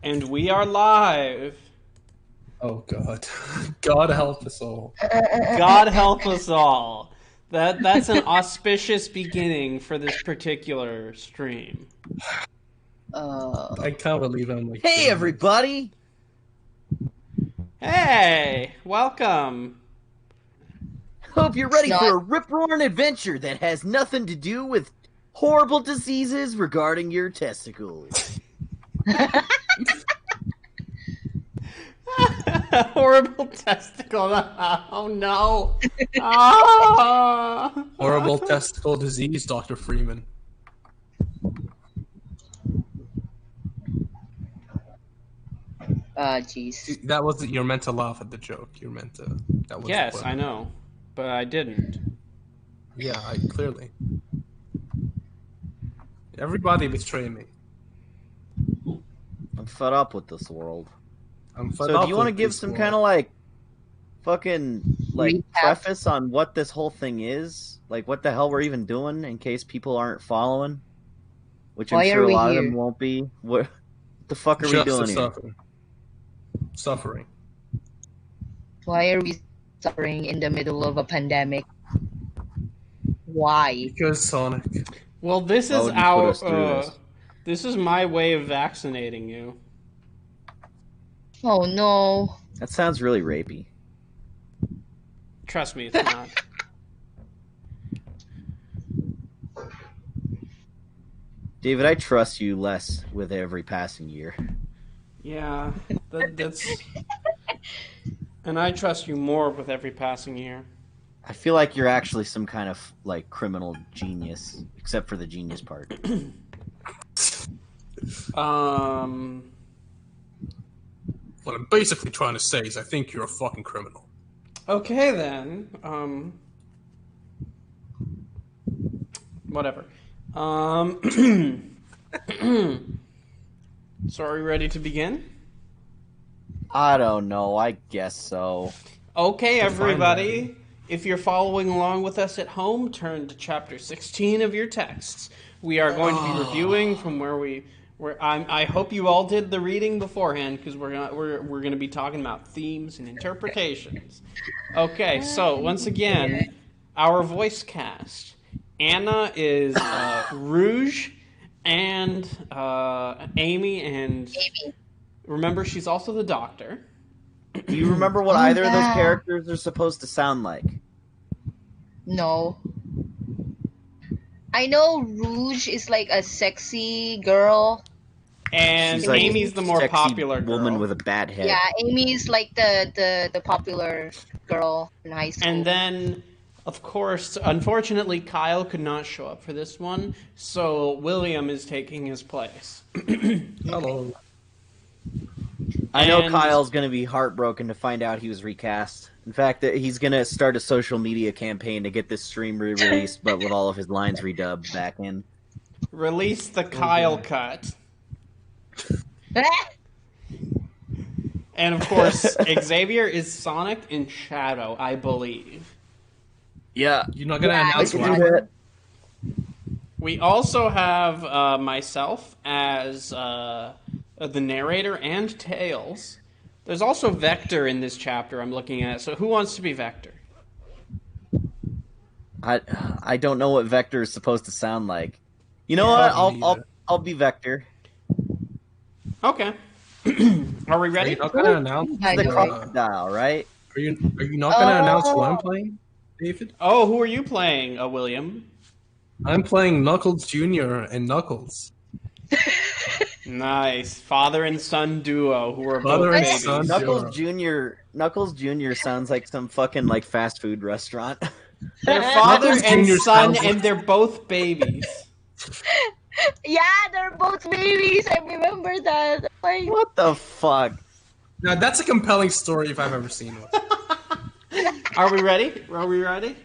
And we are live. Oh God. God help us all. God help us all. That's an auspicious beginning for this particular stream. I can't believe I'm like. Hey, everybody! Hey, welcome. Hope you're ready for a rip-roaring adventure that has nothing to do with horrible diseases regarding your testicles. Horrible testicle. Oh no. Oh. Horrible testicle disease, Dr. Freeman. Jeez. That wasn't. You're meant to laugh at the joke. You're meant to. That was Yes, I know, but I didn't. Yeah, clearly. Everybody betray me. I'm fed up with this world. I'm fed So up do you want to with give this some world. kind of like fucking like Recap. preface on what this whole thing is? Like what the hell we're even doing in case people aren't following? Which I'm Why sure are a we lot of here? them won't be. What the fuck are we Just doing the here? suffering. Why are we suffering in the middle of a pandemic? Why? Because Sonic. Well, this Why is would you put us through our. this? This is my way of vaccinating you. Oh no. That sounds really rapey. Trust me, it's not. David, I trust you less with every passing year. Yeah, that's. And I trust you more with every passing year. I feel like you're actually some kind of like criminal genius, except for the genius part. What I'm basically trying to say is I think you're a fucking criminal. Okay then. Whatever. So are we ready to begin? I don't know. I guess so. Okay, Define everybody. ready. If you're following along with us at home, turn to chapter 16 of your texts. We are going to be reviewing from I hope you all did the reading beforehand because we're gonna be talking about themes and interpretations. Okay, so once again, our voice cast. Anna is Rouge, and Amy, and remember she's also the doctor. Do you remember what Oh, either of those yeah. characters are supposed to sound like? No. I know Rouge is like a sexy girl. And She's like Amy's the more sexy popular woman girl. with a bad head. Yeah, Amy's like the popular girl in high school. And then, of course, unfortunately, Kyle could not show up for this one, so William is taking his place. Hello. I know And- Kyle's gonna be heartbroken to find out he was recast. In fact, that he's gonna start a social media campaign to get this stream re-released, but with all of his lines redubbed back in. Release the Kyle cut. And, of course, Xavier is Sonic in Shadow, I believe. Yeah, You're not gonna Yeah, I announce can what do that. We also have myself as the narrator and Tails. There's also Vector in this chapter I'm looking at, so who wants to be Vector? I don't know what Vector is supposed to sound like. You know Yeah, what? me I'll neither. I'll be Vector. Okay. Are we Are ready? you not gonna announce? By The the way. crocodile, right? Are you not gonna announce who I'm Oh. playing, David? Oh, who are you playing, William? I'm playing Knuckles Jr. and Knuckles. Nice. Father and son duo who are Father both and babies. son. Knuckles Jr. sounds like some fucking like fast food restaurant. They're father Knuckles and Jr. son, sounds- and they're both babies. Yeah, they're both babies. I remember that. Like, What the fuck? Now that's a compelling story if I've ever seen one. Are we ready? Are we ready?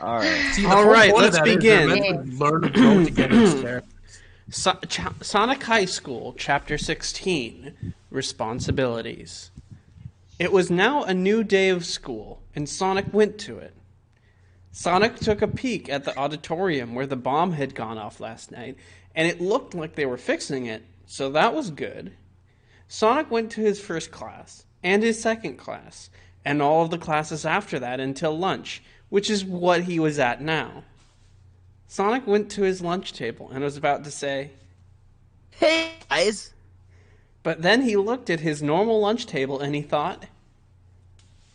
All right. See, the All whole right, point of let's that is begin. they're meant to learn to grow together as characters. Sonic High School, Chapter 16, Responsibilities. It was now a new day of school, and Sonic went to it. Sonic took a peek at the auditorium where the bomb had gone off last night, and it looked like they were fixing it, so that was good. Sonic went to his first class, and his second class, and all of the classes after that until lunch, which is what he was at now. Sonic went to his lunch table and was about to say, Hey, guys! but then he looked at his normal lunch table and he thought,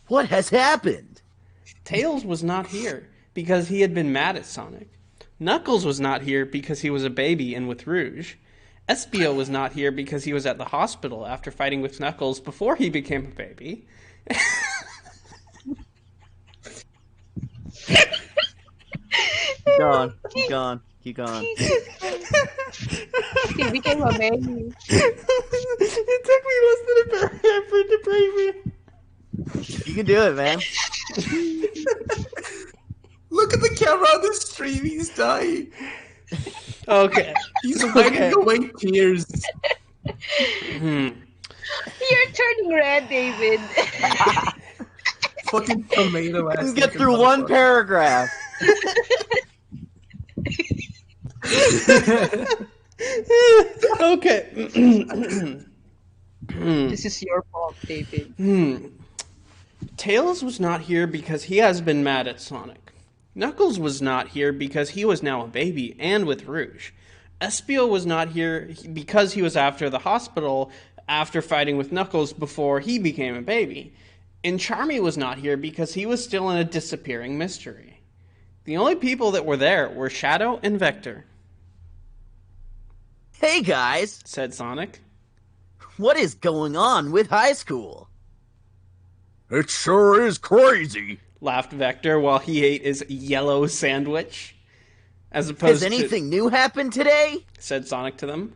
What has happened? Tails was not here because he had been mad at Sonic. Knuckles was not here because he was a baby and with Rouge. Espio was not here because he was at the hospital after fighting with Knuckles before he became a baby. Keep going. Keep going. Keep going. He became a baby. It took me less than a paragraph for it to break me. You can do it, man. Look at the camera on the stream. He's dying. Okay. He's wiping away tears. Hmm. You're turning red, David. Fucking tomato ass. Let's get through one paragraph. Okay. This is your fault, David. Tails was not here because he has been mad at Sonic. Knuckles was not here because he was now a baby and with Rouge. Espio was not here because he was after the hospital after fighting with Knuckles before he became a baby. And Charmy was not here because he was still in a disappearing mystery. The only people that were there were Shadow and Vector, Hey, guys! said Sonic. What is going on with high school? It sure is crazy. Laughed Vector while he ate his yellow sandwich. As Has opposed anything new happened today? said Sonic to them,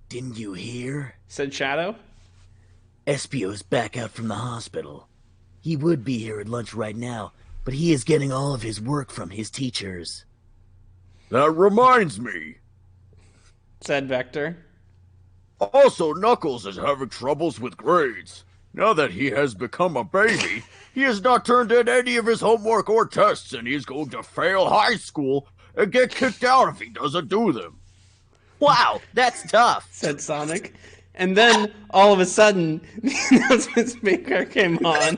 Didn't you hear? said Shadow. Espio's back out from the hospital. He would be here at lunch right now, but he is getting all of his work from his teachers. That reminds me. Said Vector. Also, Knuckles is having troubles with grades. Now that he has become a baby, he has not turned in any of his homework or tests, and he's going to fail high school and get kicked out if he doesn't do them. Wow, that's tough. Said Sonic. And then, all of a sudden, the announcement speaker came on.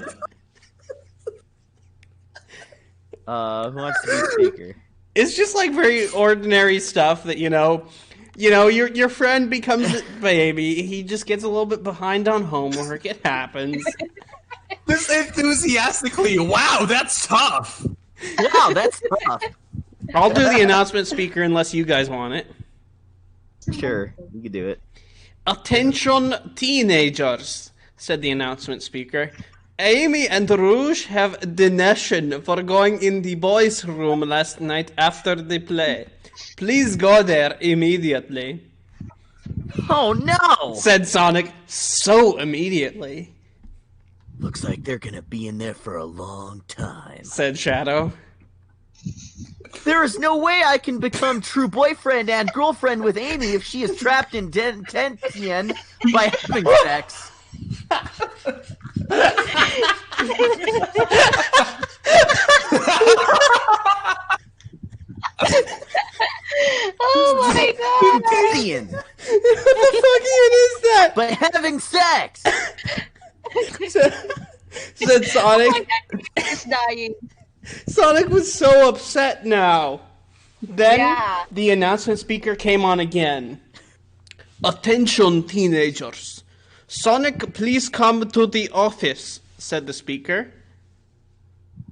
Who wants to be speaker? It's just like very ordinary stuff that, your friend becomes a baby, he just gets a little bit behind on homework, it happens. This enthusiastically, wow, that's tough. Wow, that's tough. I'll do the announcement speaker unless you guys want it. Sure, you can do it. Attention teenagers, said the announcement speaker. Amy and Rouge have donation for going in the boys' room last night after the play. Please go there immediately. Oh no! Said Sonic so immediately. Looks like they're gonna be in there for a long time. Said Shadow. There is no way I can become true boyfriend and girlfriend with Amy if she is trapped in detention by having sex. Oh my god! Ian, What the fuck is that? by having sex. Said Sonic. He's dying. Sonic was so upset now. Then Yeah. the announcement speaker came on again. Attention, teenagers. Sonic, please come to the office, said the speaker.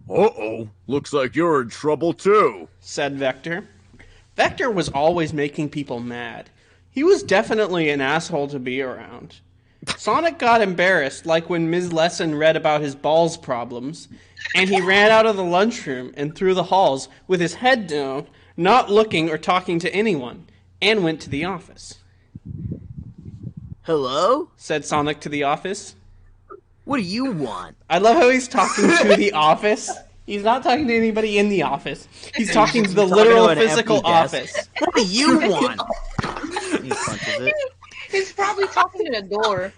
Uh-oh, looks like you're in trouble too. Said Vector. Vector was always making people mad. He was definitely an asshole to be around. Sonic got embarrassed, like when Ms. Lesson read about his balls problems, and he ran out of the lunchroom and through the halls with his head down, not looking or talking to anyone, and went to the office. Hello? Said Sonic to the office. What do you want? I love how he's talking to the office. He's not talking to anybody in the office. He's talking to the talking literal to an physical empty desk. office. What do you want? He punches it. He's probably talking to the door.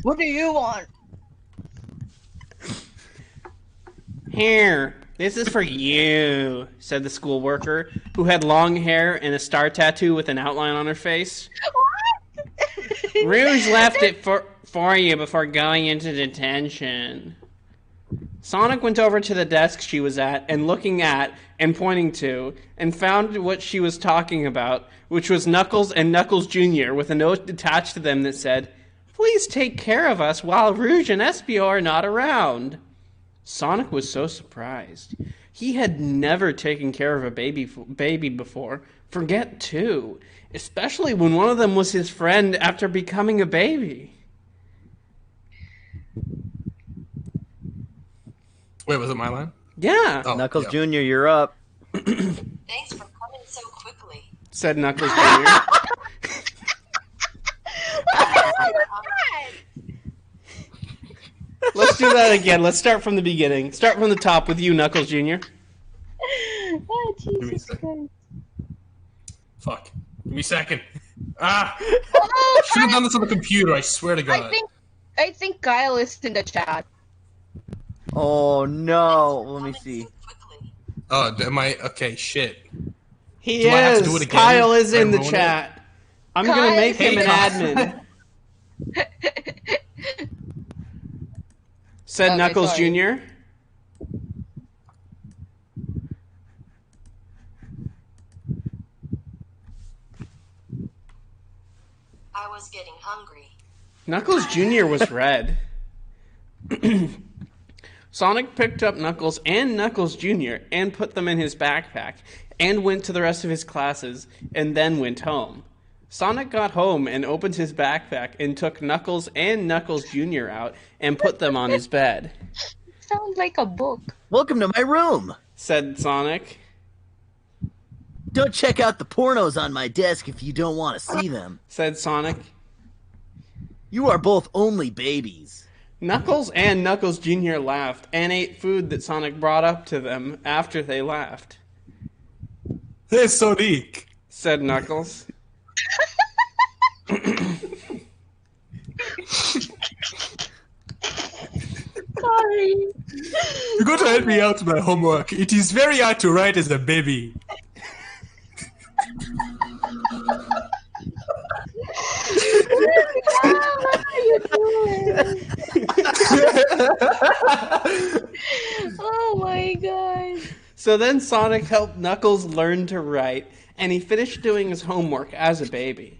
What do you want? Here, This is for you, said the school worker, who had long hair and a star tattoo with an outline on her face. What? Rouge left it for you before going into detention. Sonic went over to the desk she was at and looking at and pointing to and found what she was talking about, which was Knuckles and Knuckles Jr. with a note attached to them that said, "Please take care of us while Rouge and Espio are not around." Sonic was so surprised. He had never taken care of a baby before, forget two, especially when one of them was his friend after becoming a baby. Wait, was it my line? Yeah, Oh, Knuckles yeah. Jr., you're up. Thanks for coming so quickly. said Knuckles Jr. Let's do that again. Let's start from the beginning. Start from the top with you, Knuckles Jr. Oh, me a Jesus sec. Christ. Fuck. Give me a second. Ah! Oh, Should have done this on the computer, I swear to God. I think Kyle is in the chat. Oh no, let me Coming see. so quickly. Oh, am I? Okay, shit. He Do I have to is. do it again? Kyle is I in the ruined it? chat. I'm gonna Kyle make is him in an the admin. Said Okay, Knuckles sorry. Jr. I was getting hungry. Knuckles Jr. was red. Sonic picked up Knuckles and Knuckles Jr. and put them in his backpack and went to the rest of his classes and then went home. Sonic got home and opened his backpack and took Knuckles and Knuckles Jr. out and put them on his bed. Sounds like a book. Welcome to my room. Said Sonic. Don't check out the pornos on my desk if you don't want to see them. Said Sonic. You are both only babies. Knuckles and Knuckles Jr. laughed and ate food that Sonic brought up to them after they laughed. Hey, Sonic. Said Knuckles. Sorry. You got to help me out with my homework. It is very hard to write as a baby. What are you doing? Oh my god. So then Sonic helped Knuckles learn to write, and he finished doing his homework as a baby.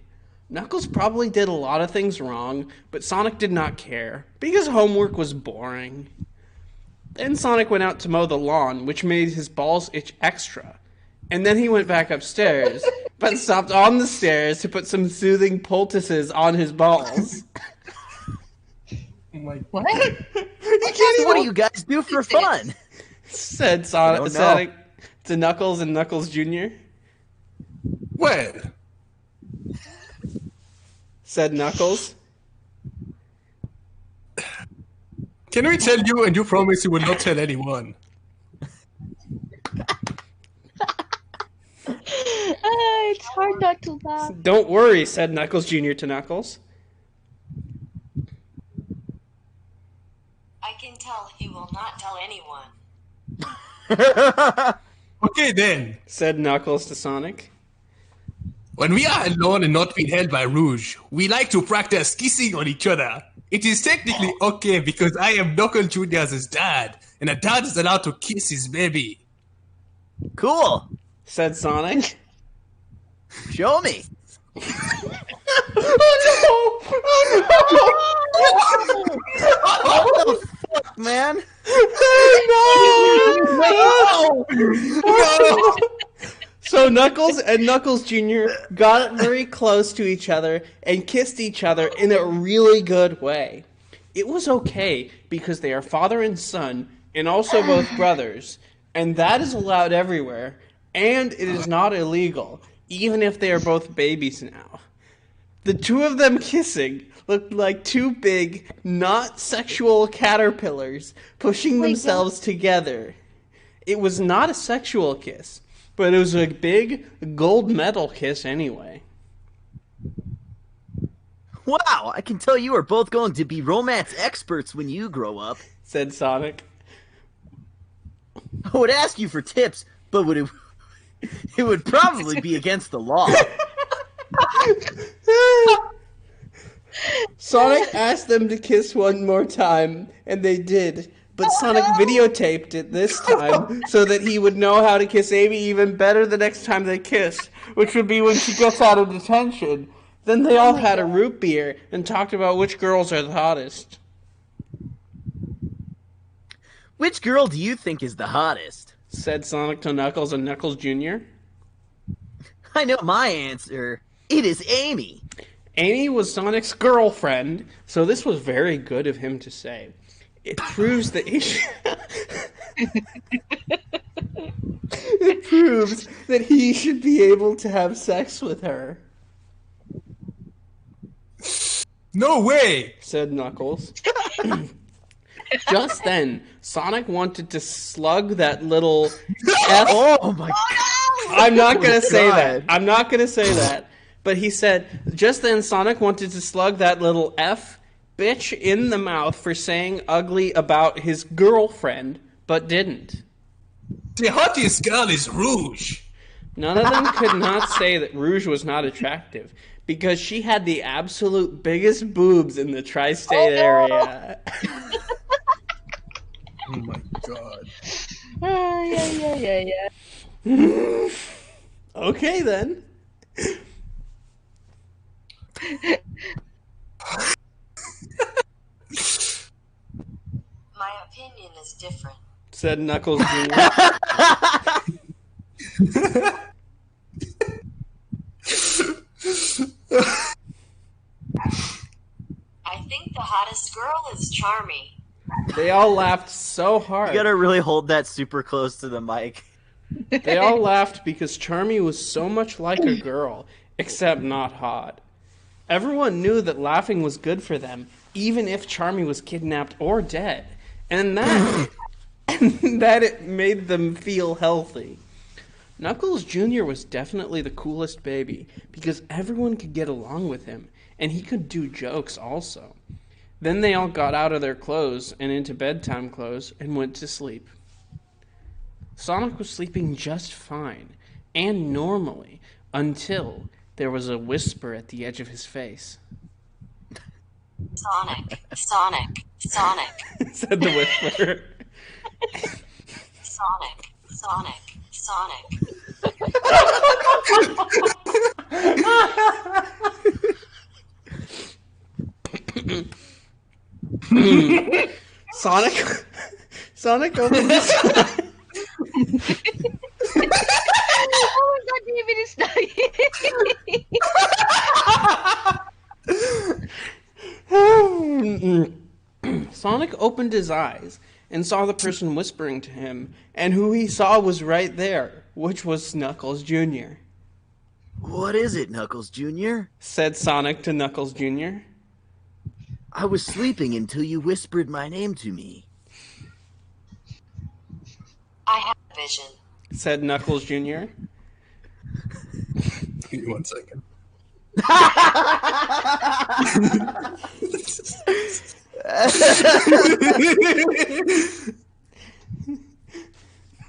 Knuckles probably did a lot of things wrong, but Sonic did not care, because homework was boring. Then Sonic went out to mow the lawn, which made his balls itch extra. And then he went back upstairs, but stopped on the stairs to put some soothing poultices on his balls. What? What do you guys do for fun? Said I don't know. Sonic to Knuckles and Knuckles Jr. Well, Said Knuckles. can we tell you and you promise you will not tell anyone? It's hard not to laugh. Don't worry, said Knuckles Jr. to Knuckles. I can tell he will not tell anyone. Okay then. Said Knuckles to Sonic. When we are alone and not being held by Rouge, we like to practice kissing on each other. It is technically okay because I am Knuckles Jr.'s dad, and a dad is allowed to kiss his baby. Cool. Said Sonic. Show me. What the fuck, man? So Knuckles and Knuckles Jr. got very close to each other and kissed each other in a really good way. It was okay because they are father and son and also both brothers, and that is allowed everywhere, and it is not illegal, even if they are both babies now. The two of them kissing looked like two big, not sexual caterpillars pushing themselves together. It was not a sexual kiss, but it was a big gold medal kiss anyway. Wow, I can tell you are both going to be romance experts when you grow up. Said Sonic. I would ask you for tips, but it would probably be against the law. Sonic asked them to kiss one more time, and they did. But Sonic videotaped it this time so that he would know how to kiss Amy even better the next time they kissed, which would be when she gets out of detention. Then they all had a root beer and talked about which girls are the hottest. Which girl do you think is the hottest? Said Sonic to Knuckles and Knuckles Jr. I know my answer. It is Amy. Amy was Sonic's girlfriend, so this was very good of him to say. It proves that it proves that he should be able to have sex with her. No way! Said Knuckles. Just then, Sonic wanted to slug that little F. Oh my god. I'm not gonna say God. that. I'm not gonna say that. But he said, just then Sonic wanted to slug that little F bitch in the mouth for saying ugly about his girlfriend, but didn't. The hottest girl is Rouge. None of them could not say that Rouge was not attractive, because she had the absolute biggest boobs in the tri-state area. Oh my god. Yeah. Okay, then. My opinion is different. Said Knuckles Jr. I think the hottest girl is Charmy. They all laughed so hard. You gotta really hold that super close to the mic. They all laughed because Charmy was so much like a girl, except not hot. Everyone knew that laughing was good for them, even if Charmy was kidnapped or dead, and that it made them feel healthy. Knuckles Jr. was definitely the coolest baby because everyone could get along with him, and he could do jokes also. Then they all got out of their clothes and into bedtime clothes and went to sleep. Sonic was sleeping just fine, and normally, until there was a whisper at the edge of his face. Sonic, Sonic, Sonic, Said the whisperer. Sonic, Sonic, Sonic. Sonic opened his Oh my god, David is dying. Sonic opened his eyes and saw the person whispering to him, and who he saw was right there, which was Knuckles Jr. What is it, Knuckles Jr.? Said Sonic to Knuckles Jr. I was sleeping until you whispered my name to me. I have vision. Said Knuckles Jr. Give me 1 second.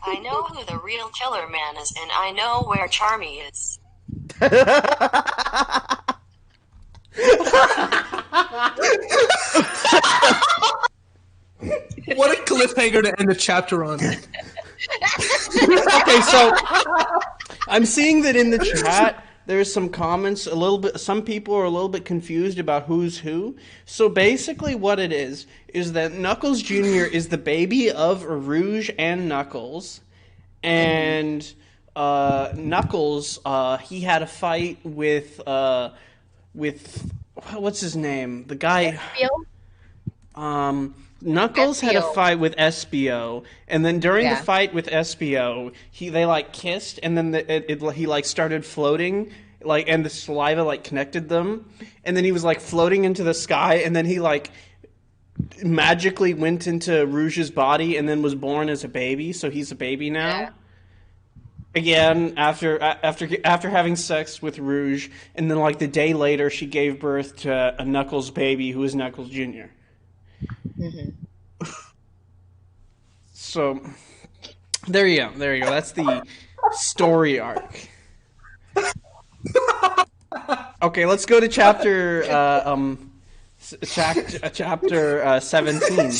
I know who the real killer man is, and I know where Charmy is. What a cliffhanger to end the chapter on. Okay, so I'm seeing that in the chat there's some comments a little bit. Some people are a little bit confused about who's who. So basically, what it is that Knuckles Jr. is the baby of Rouge and Knuckles, and Knuckles he had a fight with what's his name? The guy. Knuckles had a fight with Espio, and then during the fight with Espio, they like kissed, and then he like started floating, like, and the saliva like connected them, and then he was like floating into the sky, and then he like magically went into Rouge's body, and then was born as a baby, so he's a baby now. Yeah. Again, after having sex with Rouge, and then like the day later, she gave birth to a Knuckles baby who is Knuckles Jr. Mm-hmm. So, There you go. There you go. That's the story arc. Okay, let's go to chapter chapter 17.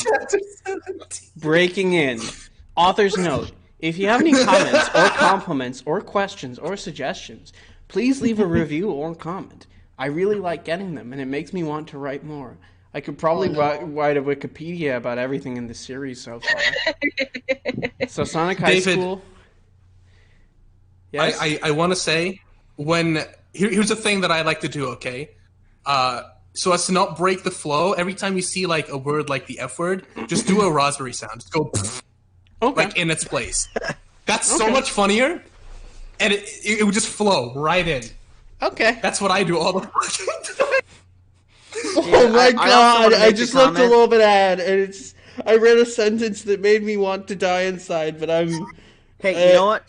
Breaking in. Author's note. If you have any comments or compliments or questions or suggestions, please leave a review or comment. I really like getting them, and it makes me want to write more. I could probably write a Wikipedia about everything in the series so far. So Sonic High School. Yes? I want to say, here's a thing that I like to do, okay? So as to not break the flow, every time you see like a word like the F word, just do a raspberry sound. Just go like in its place. That's so much funnier, and it would just flow right in. Okay. That's what I do all the fucking time. Oh my god! I just looked a little bit ahead, and I read a sentence that made me want to die inside. But I'm. Hey, you know what,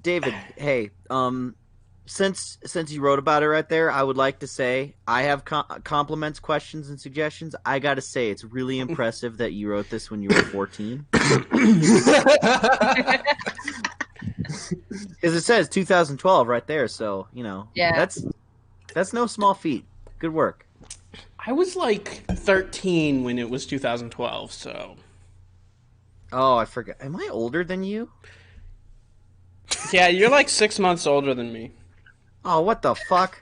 David? Hey, since you wrote about it right there, I would like to say I have compliments, questions, and suggestions. I gotta say, it's really impressive that you wrote this when you were 14. Because it says 2012 right there, so that's no small feat. Good work. I was like 13 when it was 2012, so. Oh, I forgot. Am I older than you? Yeah, you're like 6 months older than me. Oh, what the fuck?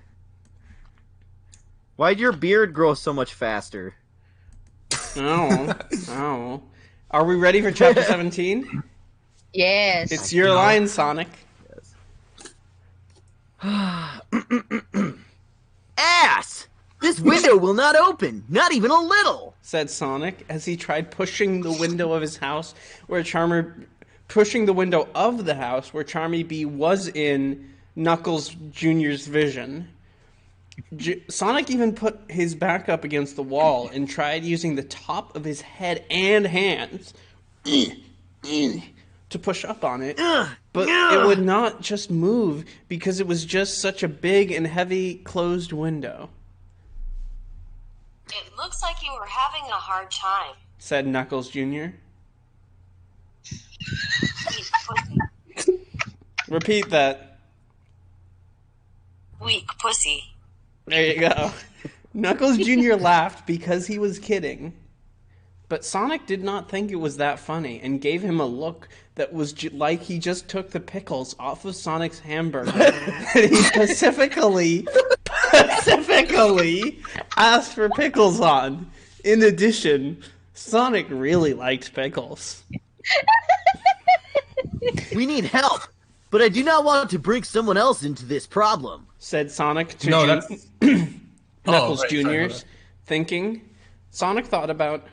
Why'd your beard grow so much faster? Oh. Are we ready for chapter 17? Yes. It's your line, Sonic. Ass! This window will not open, not even a little, said Sonic as he tried pushing the window of his house pushing the window of the house where Charmy Bee was in Knuckles Jr.'s vision. Sonic even put his back up against the wall and tried using the top of his head and hands to push up on it, but it would not just move because it was just such a big and heavy closed window. It looks like you were having a hard time, said Knuckles Jr. Weak pussy. Repeat that. Weak pussy. There you go. Knuckles Jr. laughed because he was kidding. But Sonic did not think it was that funny and gave him a look that was like he just took the pickles off of Sonic's hamburger. And he specifically asked for pickles on. In addition, Sonic really liked pickles. We need help, but I do not want to bring someone else into this problem, said Sonic to Knuckles Jr.'s thinking. Sonic thought about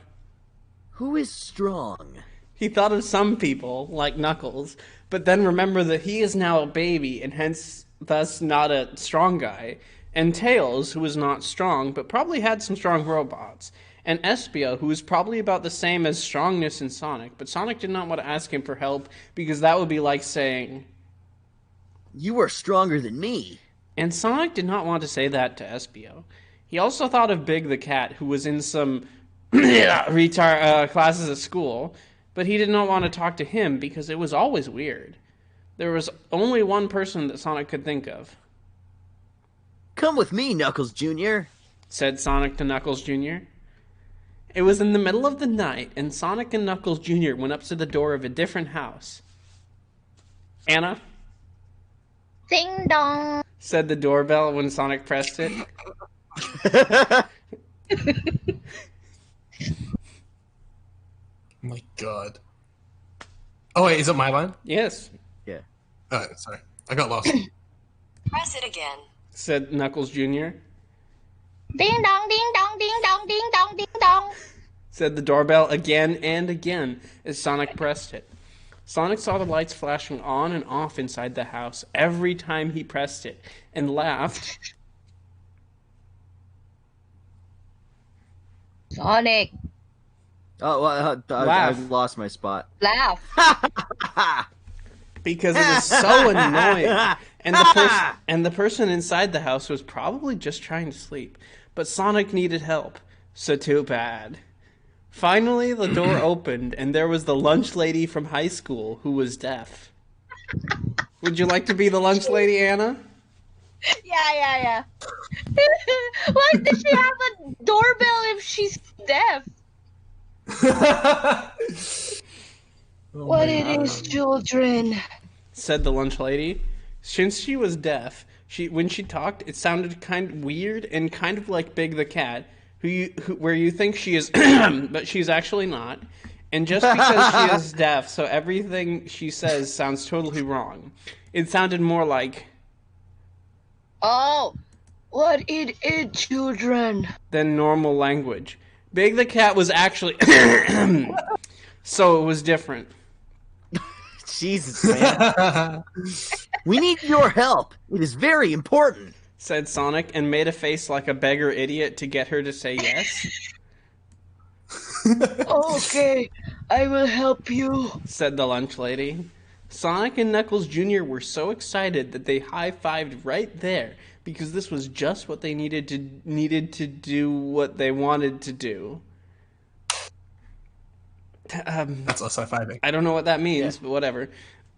who is strong. He thought of some people, like Knuckles, but then remembered that he is now a baby and hence thus not a strong guy, and Tails, who was not strong, but probably had some strong robots, and Espio, who was probably about the same as strongness in Sonic, but Sonic did not want to ask him for help because that would be like saying, you are stronger than me. And Sonic did not want to say that to Espio. He also thought of Big the Cat, who was in some classes at school, but he did not want to talk to him because it was always weird. There was only one person that Sonic could think of. Come with me, Knuckles Jr., said Sonic to Knuckles Jr. It was in the middle of the night, and Sonic and Knuckles Jr. went up to the door of a different house. Anna? Ding dong, said the doorbell when Sonic pressed it. Oh my god. Oh wait, is it my line? Yes. Yeah. Sorry. I got lost. Press it again, said Knuckles Jr. ding dong, ding dong, ding dong, ding dong, ding dong, said the doorbell again and again as Sonic pressed it. Sonic saw the lights flashing on and off inside the house every time he pressed it and laughed. Sonic, Oh, well, I Laugh. lost my spot. laugh. Because it was so annoying. And the person inside the house was probably just trying to sleep. But Sonic needed help. So too bad. Finally, the door opened, and there was the lunch lady from high school who was deaf. Would you like to be the lunch lady, Anna? Yeah. Why does she have a doorbell if she's deaf? What it is, children? Said the lunch lady. Since she was deaf, when she talked, it sounded kind of weird and kind of like Big the Cat, where you think she is, but she's actually not. And just because she is deaf, so everything she says sounds totally wrong. It sounded more like, Oh, what it is, children? than normal language. Big the Cat was actually, so it was different. Jesus, man. We need your help. It is very important. Said Sonic and made a face like a beggar idiot to get her to say yes. Okay, I will help you. Said the lunch lady. Sonic and Knuckles Jr. were so excited that they high-fived right there because this was just what they needed to do what they wanted to do. That's us high-fiving. I don't know what that means, but whatever.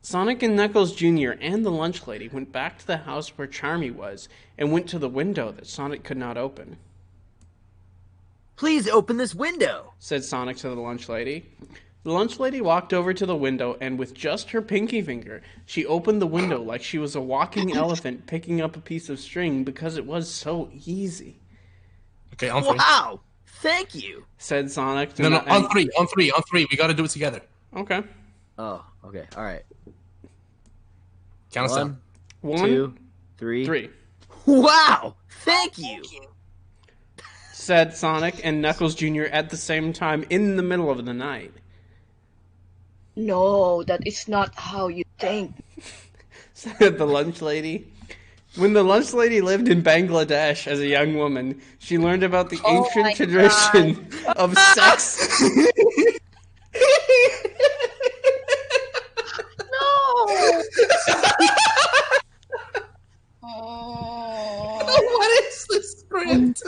Sonic and Knuckles Jr. and the lunch lady went back to the house where Charmy was and went to the window that Sonic could not open. Please open this window, Said Sonic to the lunch lady. The lunch lady walked over to the window and with just her pinky finger, she opened the window like she was a walking elephant picking up a piece of string because it was so easy. Okay, on three. Wow, thank you. Said Sonic. No, on three. We gotta do it together. Okay. Oh, okay, all right. Count us down. 1, 2, 3. 3. Wow, thank you. Said Sonic and Knuckles Jr. at the same time in the middle of the night. No, that is not how you think. Said the lunch lady. When the lunch lady lived in Bangladesh as a young woman, she learned about the Oh ancient my tradition of sex. No. What is this script?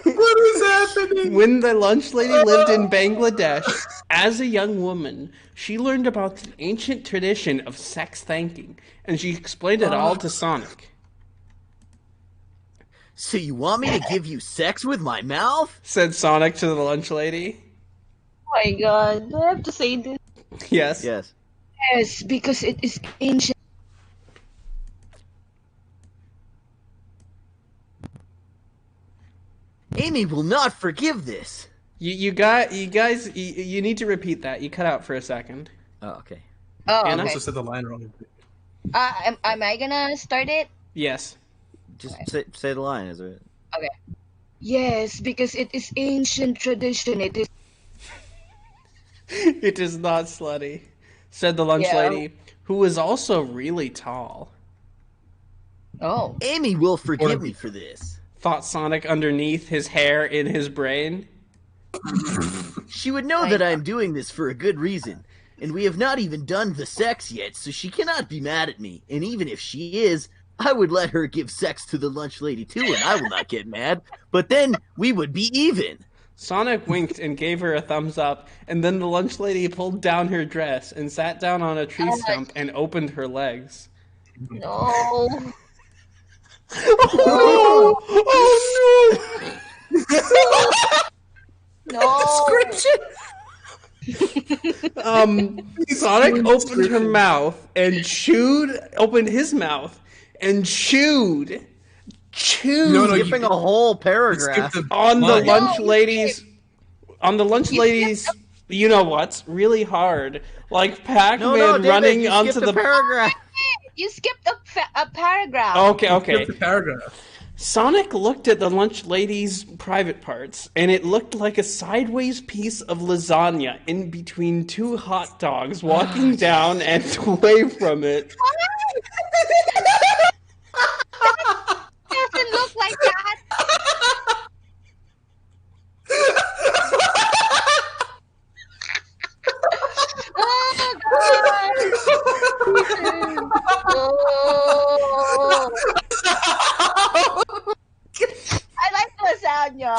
What is happening? When the lunch lady lived in Bangladesh as a young woman, she learned about the ancient tradition of sex thanking, and she explained it all to Sonic. So you want me to give you sex with my mouth? Said Sonic to the lunch lady. Oh my god, do I have to say this? Yes. Yes. Yes, because it is ancient. Amy will not forgive this. You guys, you need to repeat that. You cut out for a second. Oh, okay. Oh, Anna? okay. Also said the line wrong. Am I gonna start it? Yes. Just say the line, is it? Okay. Yes, because it is ancient tradition. It is. It is not slutty. Said the lunch Yeah. lady, who was also really tall. Oh. Amy will forgive me for this. Thought Sonic underneath his hair in his brain. She would know that I am doing this for a good reason. And we have not even done the sex yet, so she cannot be mad at me. And even if she is, I would let her give sex to the lunch lady too, and I will not get mad. But then we would be even. Sonic winked and gave her a thumbs up, and then the lunch lady pulled down her dress and sat down on a tree stump and opened her legs. No. Oh No. Sonic opened her mouth and opened his mouth and chewed No, you- Skipping a whole paragraph. Skip the on the line. lunch No, ladies, you know what's really hard, like Pac-Man No, David, running you onto skipped the a paragraph. You skipped a paragraph. Okay. Skip the paragraph. Sonic looked at the lunch lady's private parts, and it looked like a sideways piece of lasagna in between two hot dogs walking down and away from it. Doesn't look like that. Oh God. I like lasagna.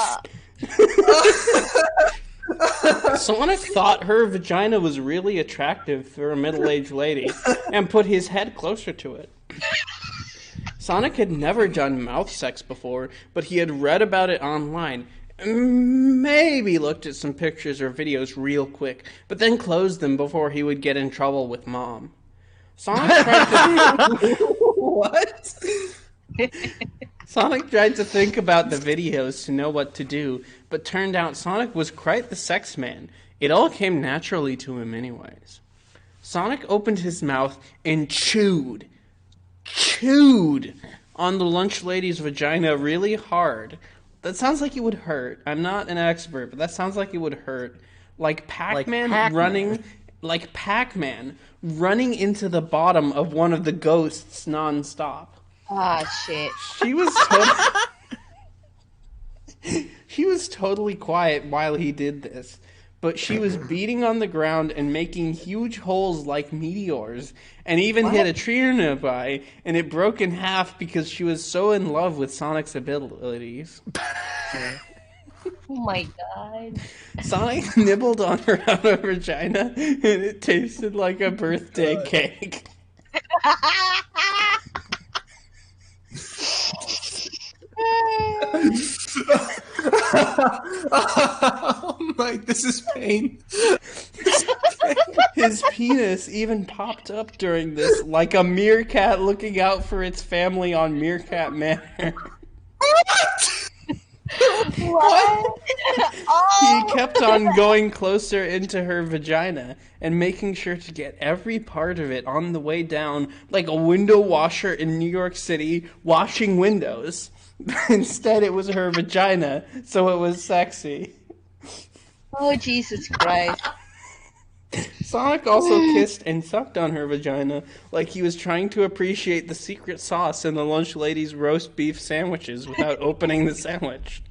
Sonic thought her vagina was really attractive for a middle-aged lady and put his head closer to it. Sonic had never done mouth sex before, but he had read about it online. Maybe looked at some pictures or videos real quick, but then closed them before he would get in trouble with Mom. Sonic tried to... What? Sonic tried to think about the videos to know what to do, but turned out Sonic was quite the sex man. It all came naturally to him anyways. Sonic opened his mouth and chewed on the lunch lady's vagina really hard. That sounds like it would hurt. I'm not an expert, but that sounds like it would hurt. Like Pac-Man running into the bottom of one of the ghosts nonstop. Ah, shit. She was totally quiet while he did this, but she was beating on the ground and making huge holes like meteors, and even hit a tree nearby, and it broke in half because she was so in love with Sonic's abilities. Oh my god. Sonic nibbled on her outer vagina, and it tasted like a birthday cake. Oh my, this is pain. His penis even popped up during this, like a meerkat looking out for its family on Meerkat Manor. What? He kept on going closer into her vagina and making sure to get every part of it on the way down, like a window washer in New York City washing windows. Instead, it was her vagina, so it was sexy. Oh, Jesus Christ. Sonic also kissed and sucked on her vagina like he was trying to appreciate the secret sauce in the lunch lady's roast beef sandwiches without opening the sandwich.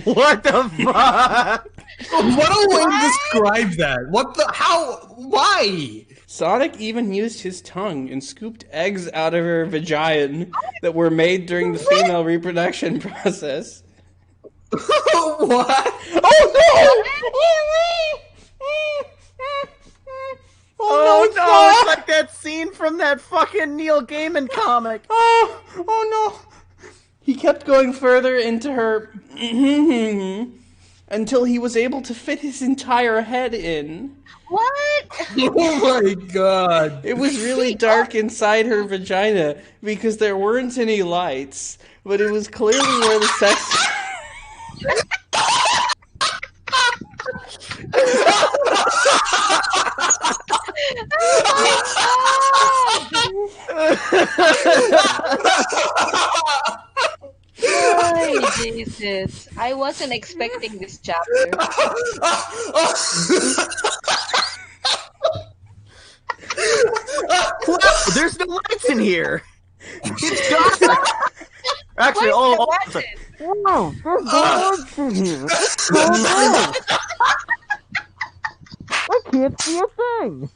What the fuck? What a way to describe that. What the? How? Why? Sonic even used his tongue and scooped eggs out of her vagina that were made during the female reproduction process. What? Oh no! Oh no, no! it's like that scene from that fucking Neil Gaiman comic. Oh no! He kept going further into her until he was able to fit his entire head in. What? Oh my god. It was really dark inside her vagina because there weren't any lights, but it was clearly where the sex... Oh, Jesus. I wasn't expecting this chapter. There's no lights in here. It's dark. Actually, Where's the Wow, there's no lights in here. What's going on? I can't see a thing.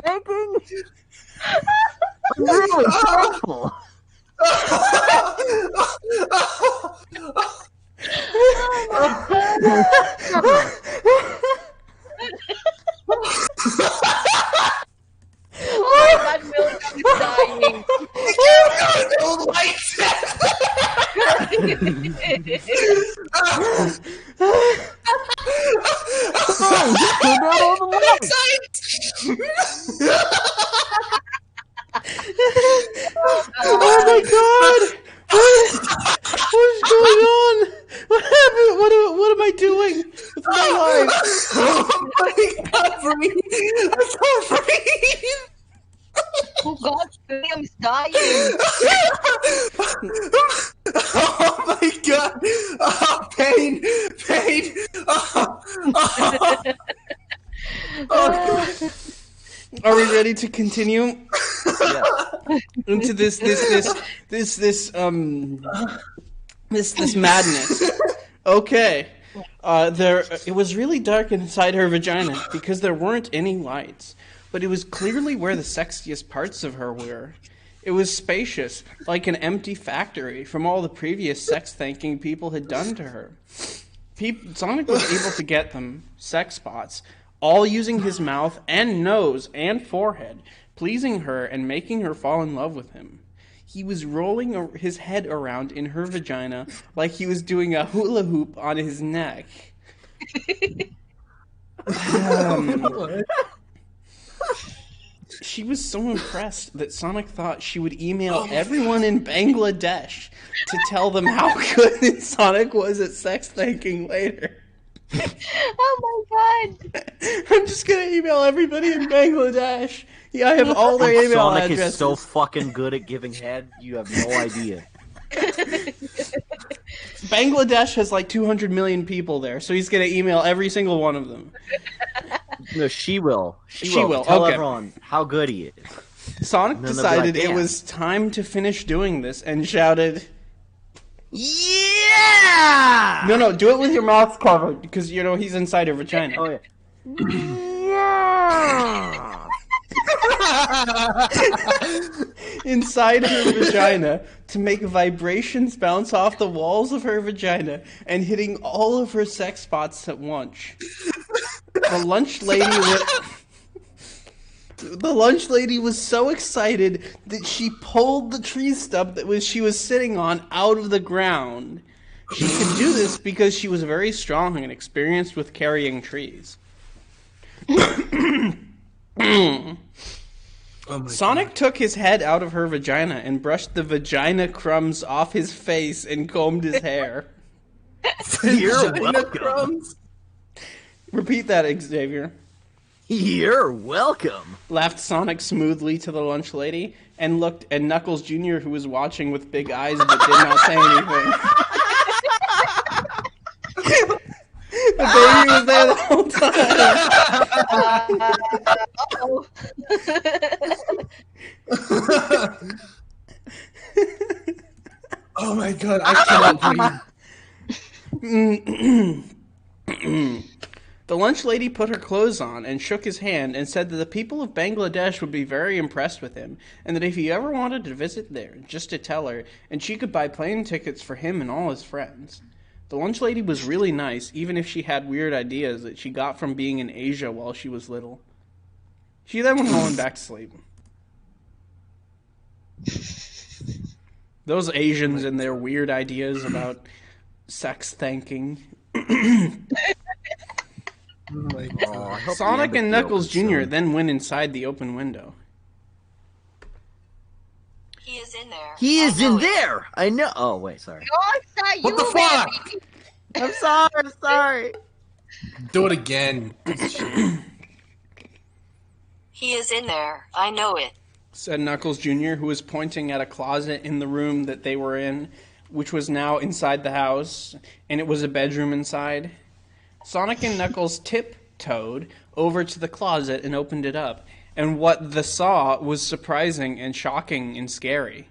Thinking? I'm really thankful. Oh my god, William is dying. No lights. Oh my god! What's going on? What happened? What am I doing with my life? Oh my god, breathe. I can't breathe. Oh god, William's dying. Oh my god. Oh, pain. Oh god. Are we ready to continue into this madness? Okay. It was really dark inside her vagina because there weren't any lights, but it was clearly where the sexiest parts of her were. It was spacious, like an empty factory from all the previous sex-thanking people had done to her. Sonic was able to get them, sex spots, all using his mouth and nose and forehead, pleasing her and making her fall in love with him. He was rolling his head around in her vagina like he was doing a hula hoop on his neck. She was so impressed that Sonic thought she would email everyone in Bangladesh to tell them how good Sonic was at sex thanking later. Oh my god! I'm just gonna email everybody in Bangladesh. Yeah, I have all their email Sonic addresses. is so fucking good at giving head, you have no idea. Bangladesh has like 200 million people there, so he's gonna email every single one of them. No, she will. She will, Tell okay. everyone how good he is. Sonic And then they'll be decided like, it "Damn." was time to finish doing this and shouted, Yeah! No, do it with your mouth covered, because, you know, he's inside her vagina. Oh, yeah. Inside her vagina to make vibrations bounce off the walls of her vagina and hitting all of her sex spots at once. The lunch lady was so excited that she pulled the tree stump that she was sitting on out of the ground. She could do this because she was very strong and experienced with carrying trees. Sonic took his head out of her vagina and brushed the vagina crumbs off his face and combed his hair. You're Vagina welcome. crumbs. Repeat that, Xavier. You're welcome. Laughed Sonic smoothly to the lunch lady and looked at Knuckles Jr., who was watching with big eyes but did not say anything. The baby was there the whole time. Oh my god, I cannot breathe. The lunch lady put her clothes on and shook his hand and said that the people of Bangladesh would be very impressed with him and that if he ever wanted to visit there, just to tell her, and she could buy plane tickets for him and all his friends. The lunch lady was really nice, even if she had weird ideas that she got from being in Asia while she was little. She then went home and back to sleep. Those Asians and their weird ideas about sex thanking. Oh, I hope Sonic the and ambit Knuckles opens Jr. soon. then went inside the open window. He is in there. He is I know in it. there. I know. Oh wait, sorry. No, it's not What you, the fuck? baby. I'm sorry. I'm sorry. Do it again. He is in there. I know it. Said Knuckles Jr., who was pointing at a closet in the room that they were in, which was now inside the house, and it was a bedroom inside. Sonic and Knuckles tiptoed over to the closet and opened it up, and what they saw was surprising and shocking and scary.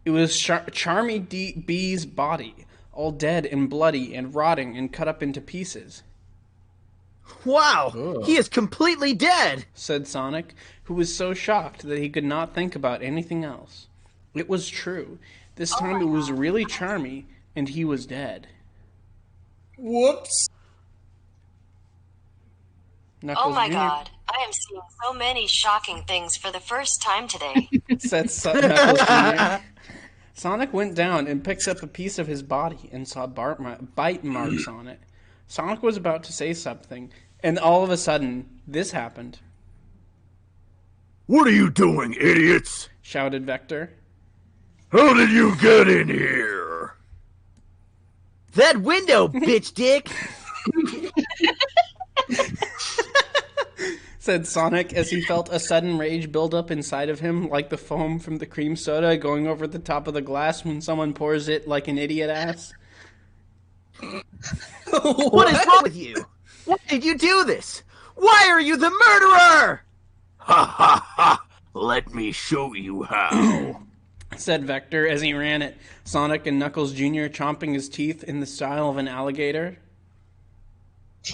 It was Charmy B's body, all dead and bloody and rotting and cut up into pieces. Wow, Ugh. he is completely dead. Said Sonic, who was so shocked that he could not think about anything else. It was true. This time it was really Charmy, and he was dead. Whoops. Knuckles Oh my Jr. god. I am seeing so many shocking things for the first time today. Said Knuckles Jr. Sonic went down and picked up a piece of his body and saw bite marks on it. Sonic was about to say something, and all of a sudden, this happened. What are you doing, idiots? Shouted Vector. How did you get in here? That window, bitch dick. Said Sonic as he felt a sudden rage build up inside of him, like the foam from the cream soda going over the top of the glass when someone pours it like an idiot ass. What is wrong with you? Why did you do this? Why are you the murderer? Ha ha ha! Let me show you how. Said Vector as he ran at Sonic and Knuckles Jr. chomping his teeth in the style of an alligator.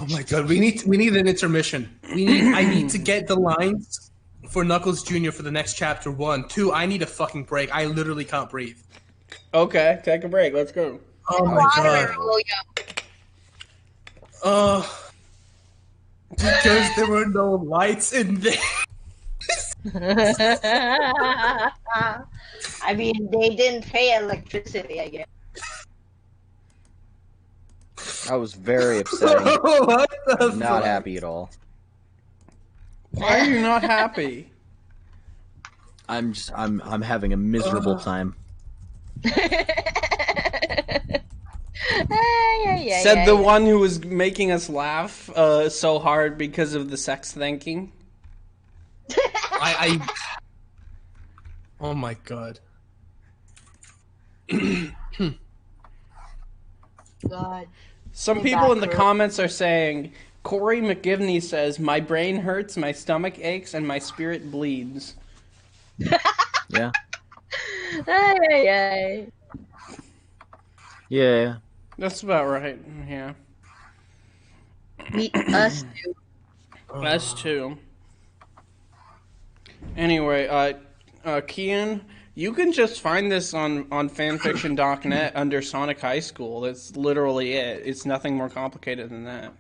Oh my god, we need an intermission. I need to get the lines for Knuckles Jr. for the next chapter 1. 2, I need a fucking break. I literally can't breathe. Okay, take a break. Let's go. Oh my god. Because there were no lights in there. I mean, they didn't pay electricity, I guess. I was very upsetting. What the I'm not fuck? happy at all. Why are you not happy? I'm having a miserable time. Said the one who was making us laugh so hard because of the sex thinking. Oh my god. God. Some people in the comments are saying, Corey McGivney says, my brain hurts, my stomach aches, and my spirit bleeds. Yeah. Yeah. Yeah. That's about right, yeah. Us too. Us too. Anyway, Kian, you can just find this on fanfiction.net under Sonic High School. That's literally it. It's nothing more complicated than that.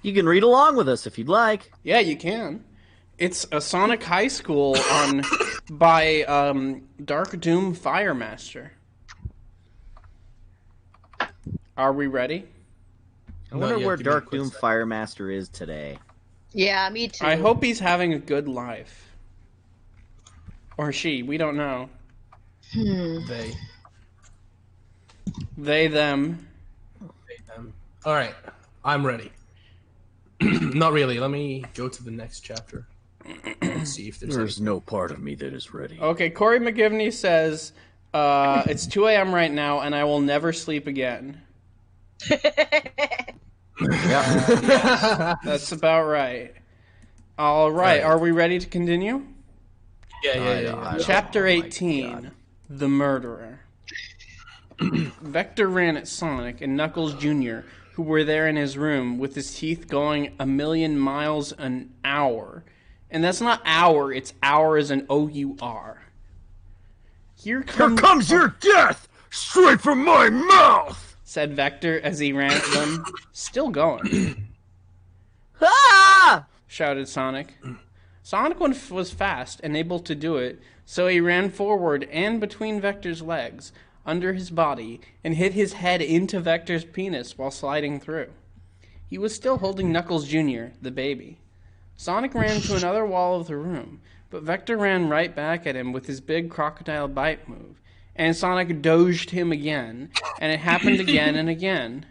You can read along with us if you'd like. Yeah, you can. It's a Sonic High School by Dark Doom Firemaster. Are we ready? I wonder where Dark Doom Firemaster is today. Yeah, me too. I hope he's having a good life. Or she, we don't know. They, them. Alright, I'm ready. Not really. Let me go to the next chapter. Let's see if There's no part of me that is ready. Okay, Corey McGivney says, it's 2 a.m. right now, and I will never sleep again. That's about right. All right, are we ready to continue? Yeah. Chapter 18, The Murderer. Vector ran at Sonic and Knuckles Jr., who were there in his room with his teeth going 1,000,000 miles an hour. And that's not hour, it's hour as an O-U-R. Here comes your death! Straight from my mouth! Said Vector as he ran at them. Still going. Ah! Shouted Sonic. Sonic was fast and able to do it, so he ran forward and between Vector's legs, under his body, and hit his head into Vector's penis while sliding through. He was still holding Knuckles Jr., the baby. Sonic ran to another wall of the room, but Vector ran right back at him with his big crocodile bite move, and Sonic doged him again, and it happened again and again.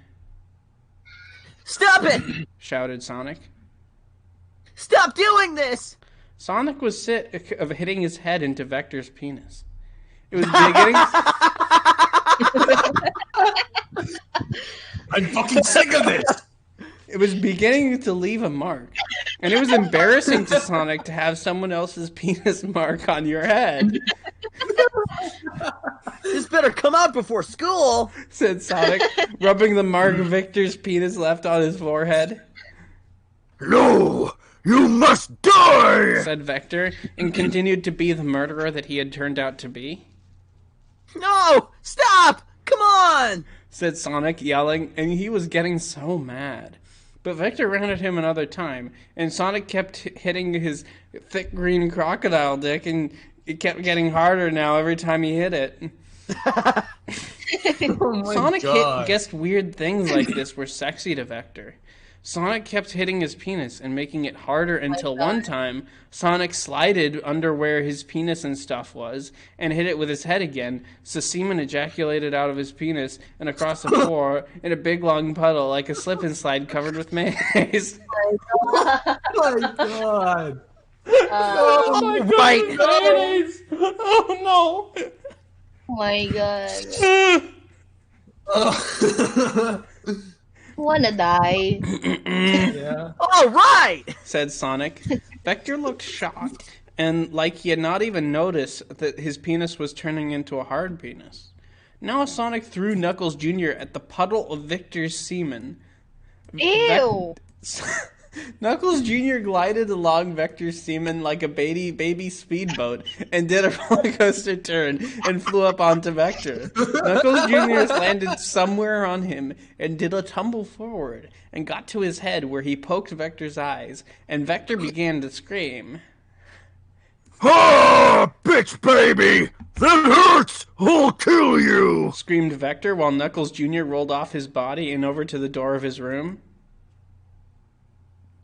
Stop it! Shouted Sonic. Stop doing this! Sonic was sick of hitting his head into Vector's penis. It was beginning... I'm fucking sick of this! It was beginning to leave a mark. And it was embarrassing to Sonic to have someone else's penis mark on your head. This better come out before school! Said Sonic, rubbing the mark Victor's penis left on his forehead. No! You must die! Said Vector, and continued to be the murderer that he had turned out to be. No! Stop! Come on! Said Sonic, yelling, and he was getting so mad. But Vector ran at him another time, and Sonic kept hitting his thick green crocodile dick, and it kept getting harder now every time he hit it. Sonic guessed weird things like this were sexy to Vector. Sonic kept hitting his penis and making it harder until one time Sonic slided under where his penis and stuff was and hit it with his head again, so semen ejaculated out of his penis and across the floor in a big long puddle like a slip and slide covered with mayonnaise. Oh my god. Oh my god, right. mayonnaise! Oh no! Oh my god. Wanna die. Yeah. All right! Said Sonic. Vector looked shocked, and like he had not even noticed that his penis was turning into a hard penis. Now Sonic threw Knuckles Jr. at the puddle of Victor's semen. Ew. Knuckles Jr. glided along Vector's semen like a baby speedboat and did a roller coaster turn and flew up onto Vector. Knuckles Jr. landed somewhere on him and did a tumble forward and got to his head where he poked Vector's eyes, and Vector began to scream. Ah, bitch baby! That hurts! I'll kill you! Screamed Vector while Knuckles Jr. rolled off his body and over to the door of his room.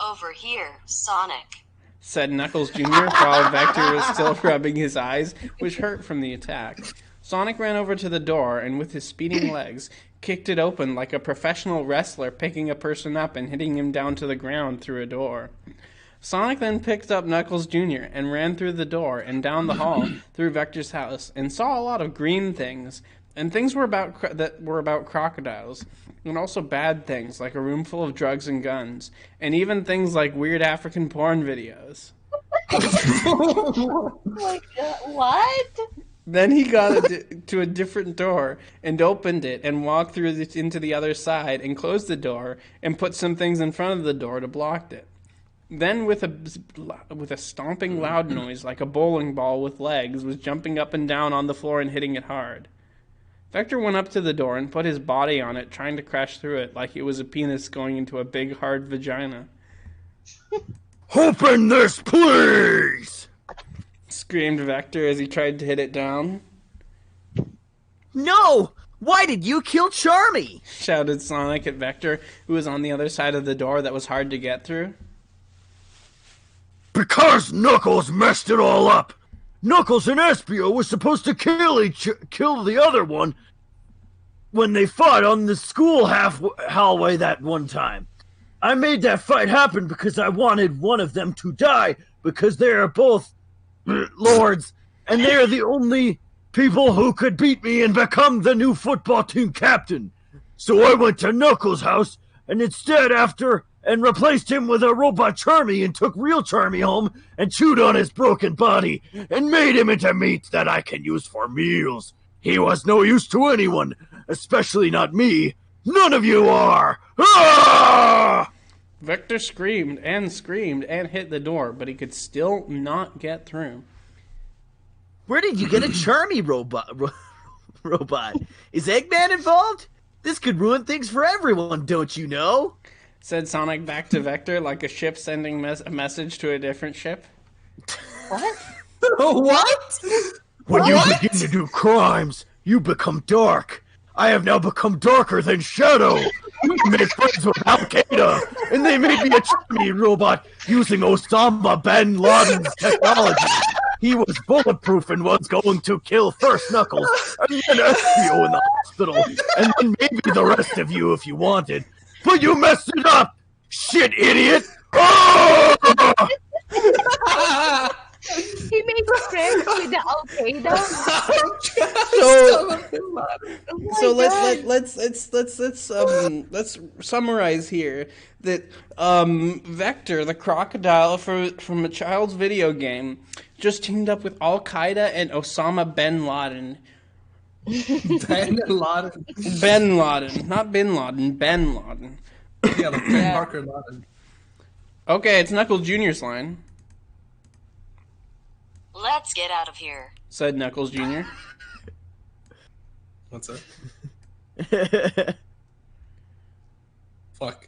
Over here, Sonic. Said Knuckles Jr. while Vector was still rubbing his eyes, which hurt from the attack. Sonic ran over to the door and with his speeding legs, kicked it open like a professional wrestler picking a person up and hitting him down to the ground through a door. Sonic then picked up Knuckles Jr. and ran through the door and down the hall through Vector's house and saw a lot of green things. And things were about crocodiles, and also bad things like a room full of drugs and guns, and even things like weird African porn videos. Oh my God, what? Then he got to a different door and opened it and walked through into the other side and closed the door and put some things in front of the door to block it. Then, with a stomping loud noise like a bowling ball with legs, was jumping up and down on the floor and hitting it hard. Vector went up to the door and put his body on it, trying to crash through it like it was a penis going into a big, hard vagina. Open this, please! Screamed Vector as he tried to hit it down. No! Why did you kill Charmy? Shouted Sonic at Vector, who was on the other side of the door that was hard to get through. Because Knuckles messed it all up! Knuckles and Espio were supposed to kill the other one when they fought on the school hallway that one time. I made that fight happen because I wanted one of them to die because they are both lords and they are the only people who could beat me and become the new football team captain. So I went to Knuckles' house and instead and replaced him with a robot Charmy and took real Charmy home and chewed on his broken body and made him into meat that I can use for meals. He was no use to anyone, especially not me. None of you are! Ah! Vector screamed and hit the door, but he could still not get through. Where did you get a Charmy robot? Is Eggman involved? This could ruin things for everyone, don't you know? Said Sonic back to Vector like a ship sending a message to a different ship. What? What? When you begin to do crimes, you become dark. I have now become darker than Shadow. I made friends with Al-Qaeda, and they made me a Charmy robot using Osama bin Laden's technology. He was bulletproof and was going to kill first Knuckles, and then Espio in the hospital, and then maybe the rest of you if you wanted. But you messed it up! Shit, idiot! Oh! He made friends with the Al-Qaeda. So let's summarize here that Vector, the crocodile from a child's video game, just teamed up with Al Qaeda and Osama bin Laden. Ben Laden. Ben Laden, not Bin Laden. Ben Laden. Yeah, like Ben Parker Laden. Okay, it's Knuckles Jr.'s line. Let's get out of here. Said Knuckles Jr. What's that? Fuck.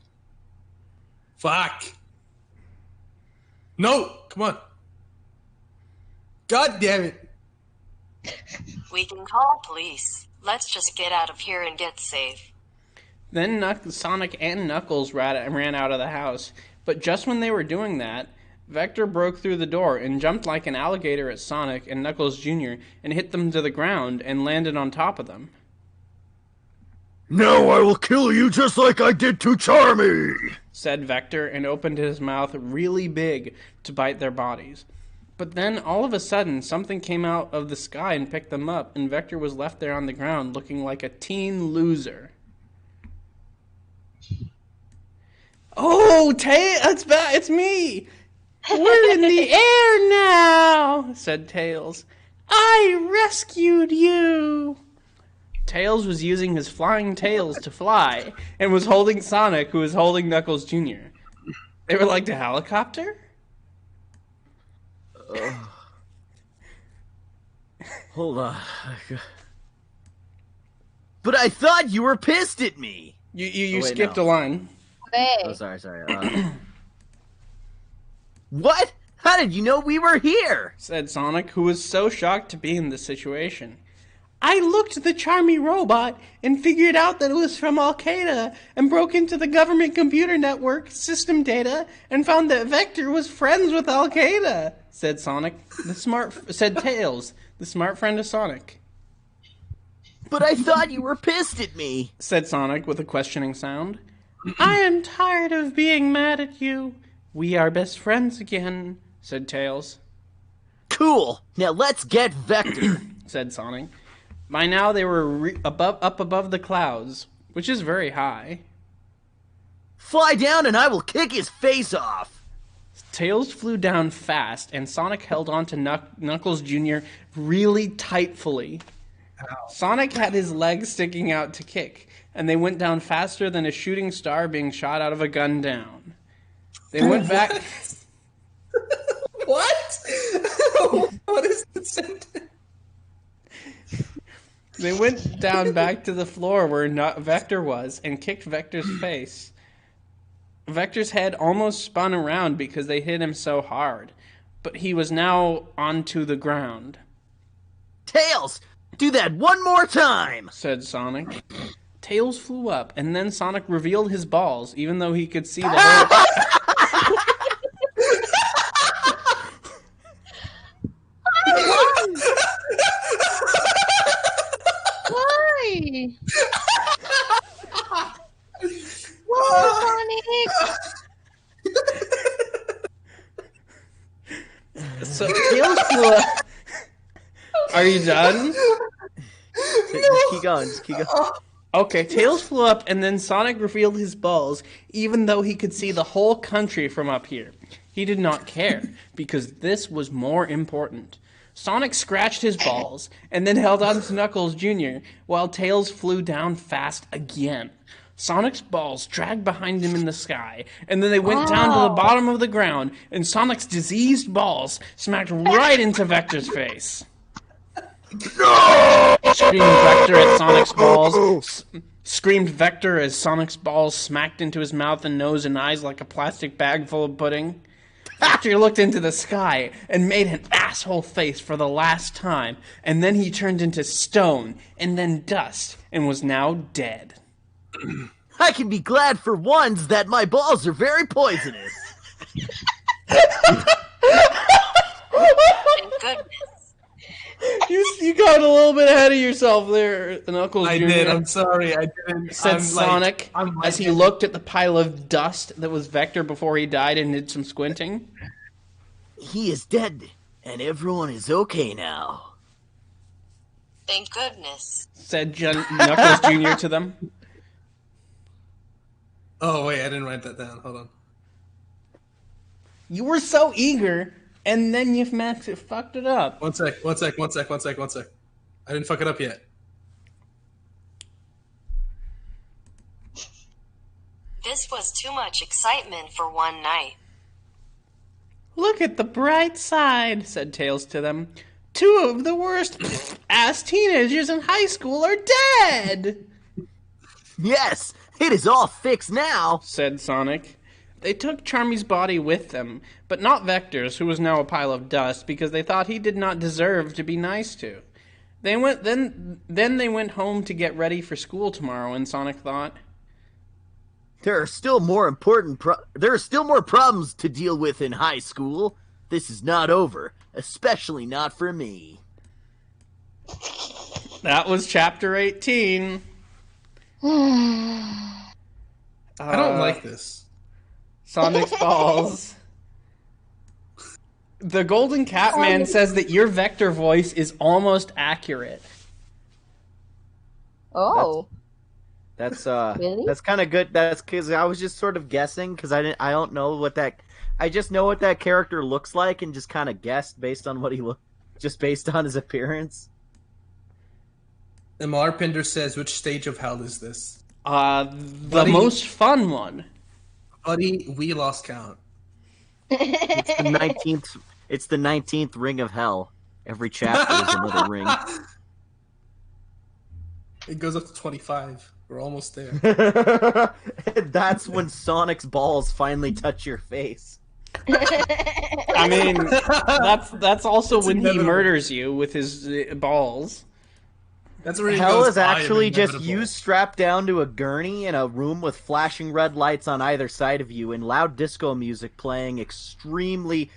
No! Come on. God damn it. We can call police. Let's just get out of here and get safe. Then Sonic and Knuckles ran out of the house. But just when they were doing that, Vector broke through the door and jumped like an alligator at Sonic and Knuckles Jr. and hit them to the ground and landed on top of them. Now I will kill you just like I did to Charmy! Said Vector and opened his mouth really big to bite their bodies. But then, all of a sudden, something came out of the sky and picked them up, and Vector was left there on the ground looking like a teen loser. Oh, it's me! We're in the air now, said Tails. I rescued you! Tails was using his flying tails to fly, and was holding Sonic, who was holding Knuckles Jr. They were like the helicopter? Hold on. But I thought you were pissed at me. You wait, skipped no. a line. Hey. Oh, sorry. What? How did you know we were here? Said Sonic, who was so shocked to be in this situation. I looked at the Charmy robot and figured out that it was from Al-Qaeda and broke into the government computer network system data and found that Vector was friends with Al-Qaeda, said said Tails, the smart friend of Sonic. But I thought you were pissed at me, said Sonic with a questioning sound. I am tired of being mad at you. We are best friends again, said Tails. Cool. Now let's get Vector, said Sonic. By now they were up above the clouds, which is very high. Fly down and I will kick his face off. Tails flew down fast, and Sonic held on to Knuckles Jr. really tightfully. Ow. Sonic had his legs sticking out to kick, and they went down faster than a shooting star being shot out of a gun down. They went back... What? What is the sentence? They went down back to the floor where Vector was and kicked Vector's face. Vector's head almost spun around because they hit him so hard, but he was now onto the ground. Tails, do that one more time, said Sonic. Tails flew up, and then Sonic revealed his balls, even though he could see the whole... Why? Why, Sonic? So Tails flew up. Are you done? Just keep going. Okay, Tails flew up, and then Sonic revealed his balls, even though he could see the whole country from up here. He did not care, because this was more important. Sonic scratched his balls, and then held on to Knuckles Jr., while Tails flew down fast again. Sonic's balls dragged behind him in the sky, and then they went down to the bottom of the ground, and Sonic's diseased balls smacked right into Vector's face. No! Screamed Vector at Sonic's balls. Screamed Vector as Sonic's balls smacked into his mouth and nose and eyes like a plastic bag full of pudding. Vector looked into the sky and made an asshole face for the last time, and then he turned into stone and then dust and was now dead. I can be glad for once that my balls are very poisonous. Thank goodness. You got a little bit ahead of yourself there, Knuckles Jr. I did. I'm sorry. I didn't. Said Sonic as he looked at the pile of dust that was Vector before he died and did some squinting. He is dead, and everyone is okay now. Thank goodness. Said Knuckles Jr. to them. Oh, wait. I didn't write that down. Hold on. You were so eager, and then you fucked it up. One sec. I didn't fuck it up yet. This was too much excitement for one night. Look at the bright side, said Tails to them. 2 of the worst ass teenagers in high school are dead! Yes, it is all fixed now, said Sonic. They took Charmy's body with them, but not Vector's, who was now a pile of dust, because they thought he did not deserve to be nice to. Then they went home to get ready for school tomorrow, and Sonic thought, there are still more problems to deal with in high school. This is not over, especially not for me. That was chapter 18. I don't like this. Sonic's balls. The Golden Catman says that your Vector voice is almost accurate. Oh. That's Really? That's kind of good. That's because I was just sort of guessing because I don't know what that. I just know what that character looks like and just kind of guessed based on what he just based on his appearance. MR Pinder says, which stage of hell is this? The most fun one. Buddy, we lost count. It's the 19th. It's the 19th ring of hell. Every chapter is another ring. It goes up to 25. We're almost there. That's when Sonic's balls finally touch your face. I mean, that's also when he inevitable. murders you with his balls. That's where he Hell goes, is "I am actually just inevitable." you strapped down to a gurney in a room with flashing red lights on either side of you and loud disco music playing extremely,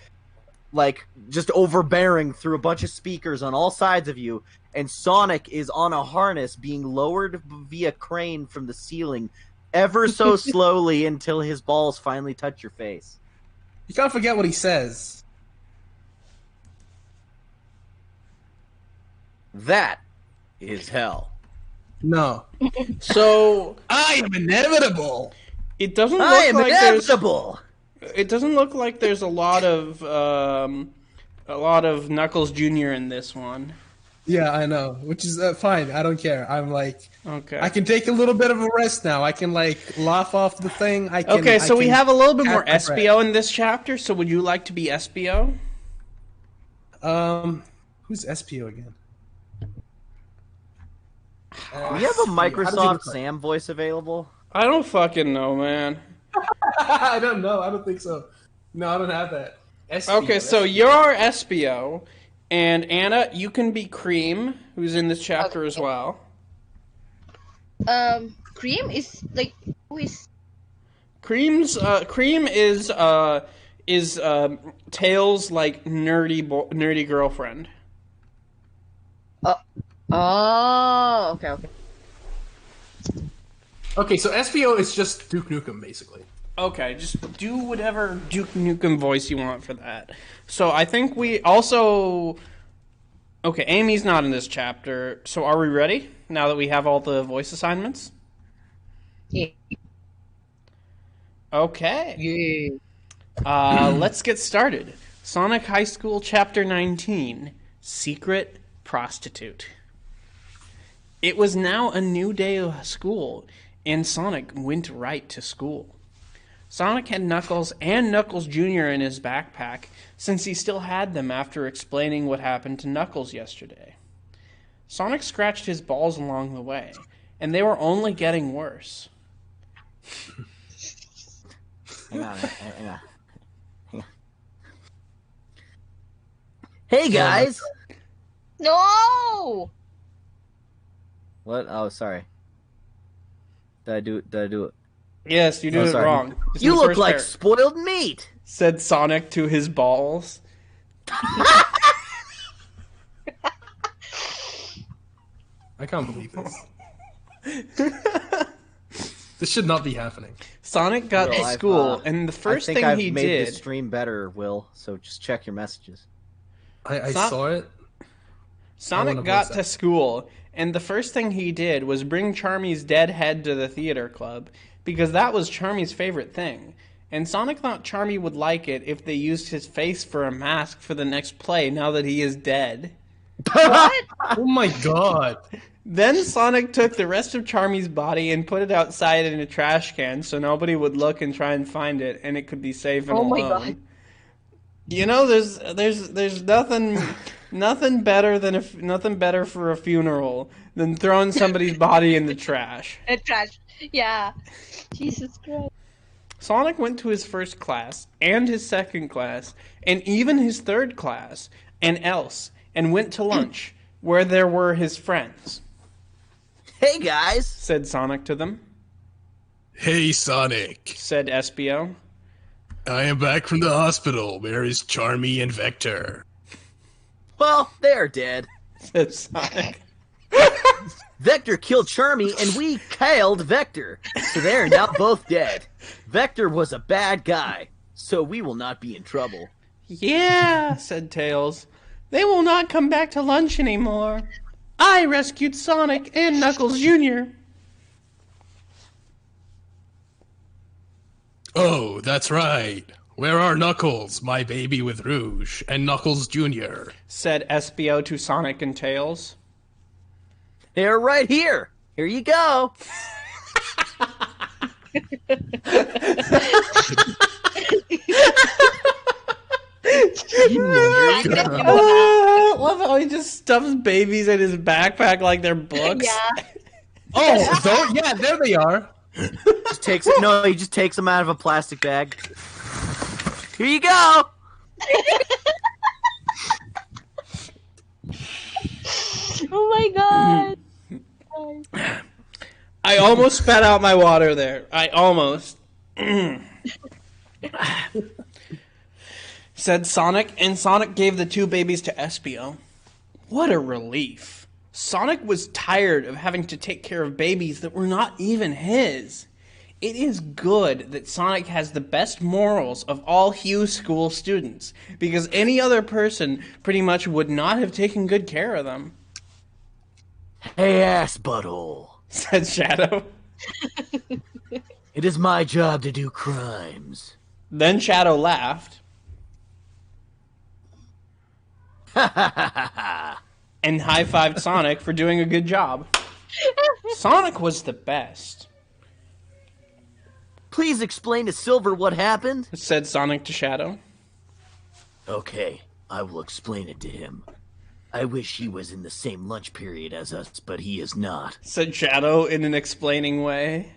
like, just overbearing through a bunch of speakers on all sides of you, and Sonic is on a harness being lowered via crane from the ceiling ever so slowly until his balls finally touch your face. You can't forget what he says. That is hell. No. So I am inevitable. it doesn't I look am like inevitable! it doesn't look like there's a lot of Knuckles Jr. in this one. Yeah, I know. Which is fine. I don't care. I'm like, Okay. I can take a little bit of a rest now. I can like laugh off the thing. I can. Okay, so I we can have a little bit more catch my breath. SBO in this chapter. So would you like to be SBO? Who's SPO again? Do you have a Microsoft Sam voice available? I don't fucking know, man. I don't know. I don't think so. No, I don't have that. SPO, Okay, so you're SBO, and Anna, you can be Cream, who's in this chapter as well. Cream is like who is Cream is Tails' like nerdy girlfriend. oh okay. Okay, so SPO is just Duke Nukem, basically. Okay, just do whatever Duke Nukem voice you want for that. So I think we also... Okay, Amy's not in this chapter, so are we ready? Now that we have all the voice assignments? Yeah. Okay. Let's get started. Sonic High School Chapter 19, Secret Prostitute. It was now a new day of school, and Sonic went right to school. Sonic had Knuckles and Knuckles Jr. in his backpack, since he still had them after explaining what happened to Knuckles yesterday. Sonic scratched his balls along the way, and they were only getting worse. Hang on. Hey guys! No. What? Oh, sorry. Did I do it? Yes, you did it sorry. wrong. It's in You the look first like pair, spoiled meat! said Sonic to his balls. I can't believe this. This should not be happening. Sonic got Will, to I've, school, and the first I think thing I've he made did... the stream better, Will, so just check your messages. I Son- saw it. Sonic wanna got voice to that. school, and the first thing he did was bring Charmy's dead head to the theater club, because that was Charmy's favorite thing. And Sonic thought Charmy would like it if they used his face for a mask for the next play now that he is dead. What? Oh my god. Then Sonic took the rest of Charmy's body and put it outside in a trash can so nobody would look and try and find it, and it could be safe and Oh alone. my God. You know, there's nothing better for a funeral than throwing somebody's body in the trash. Trash. Yeah. Jesus Christ. Sonic went to his first class and his second class and even his third class and went to lunch where there were his friends. Hey guys! Said Sonic to them. Hey, Sonic. Said SBO. I am back from the hospital. Where is Charmy and Vector? Well, they're dead. Said Sonic. Vector killed Charmy, and we killed Vector. So they're now both dead. Vector was a bad guy, so we will not be in trouble. Yeah, said Tails. They will not come back to lunch anymore. I rescued Sonic and Knuckles Jr. Oh, that's right. Where are Knuckles, my baby with Rouge, and Knuckles Jr.? Said SBO to Sonic and Tails. They're right here. Here you go. Love how he just stuffs babies in his backpack like they're books. Yeah. Oh, yeah, there they are. He just takes them out of a plastic bag. Here you go. Oh my god. I almost spat out my water there. I almost. Said Sonic, and Sonic gave the two babies to Espio. What a relief. Sonic was tired of having to take care of babies that were not even his. It is good that Sonic has the best morals of all Hughes School students, because any other person pretty much would not have taken good care of them. Hey, ass butthole. Said Shadow. It is my job to do crimes. Then Shadow laughed. And high-fived Sonic for doing a good job. Sonic was the best, Please explain to Silver what happened. said Sonic to Shadow. Okay, I will explain it to him. I wish he was in the same lunch period as us, but he is not. Said Shadow in an explaining way.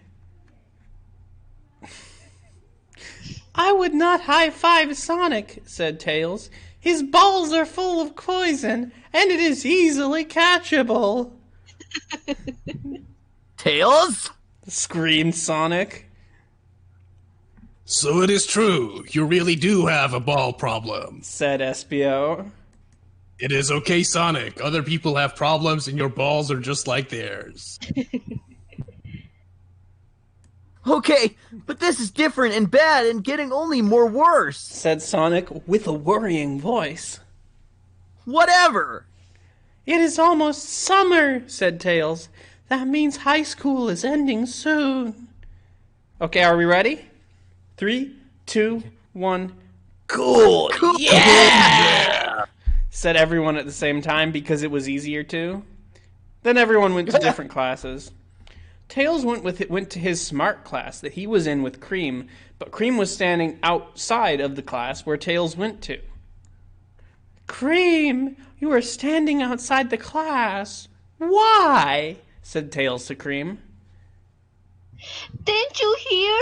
I would not high-five Sonic, said Tails. His balls are full of poison, and it is easily catchable. Tails? Screamed Sonic. So it is true. You really do have a ball problem. Said Espio. It is okay, Sonic. Other people have problems and your balls are just like theirs. Okay, but this is different and bad and getting only more worse. Said Sonic with a worrying voice. Whatever. It is almost summer, said Tails. That means high school is ending soon. Okay, are we ready? 3, 2, 1. Cool! Yeah! Said everyone at the same time because it was easier to. Then everyone went to different classes. Tails went to his smart class that he was in with Cream, but Cream was standing outside of the class where Tails went to. Cream, you are standing outside the class. Why? Said Tails to Cream. Didn't you hear?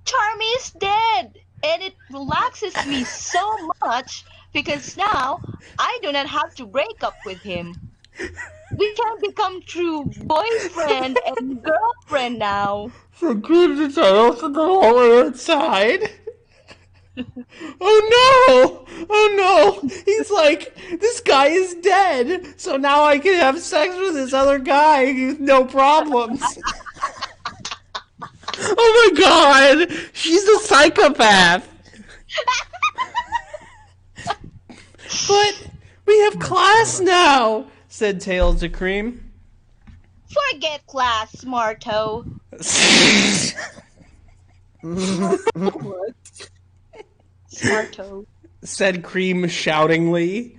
Charmy is dead, and it relaxes me so much because now I do not have to break up with him. We can become true boyfriend and girlfriend now. So Cream to Tails to go over outside. Oh no! Oh no! He's like, this guy is dead, so now I can have sex with this other guy with no problems. Oh my god! She's a psychopath! But we have class now, said Tails to Cream. Forget class, Smarto. What? Smarto. Said Cream shoutingly.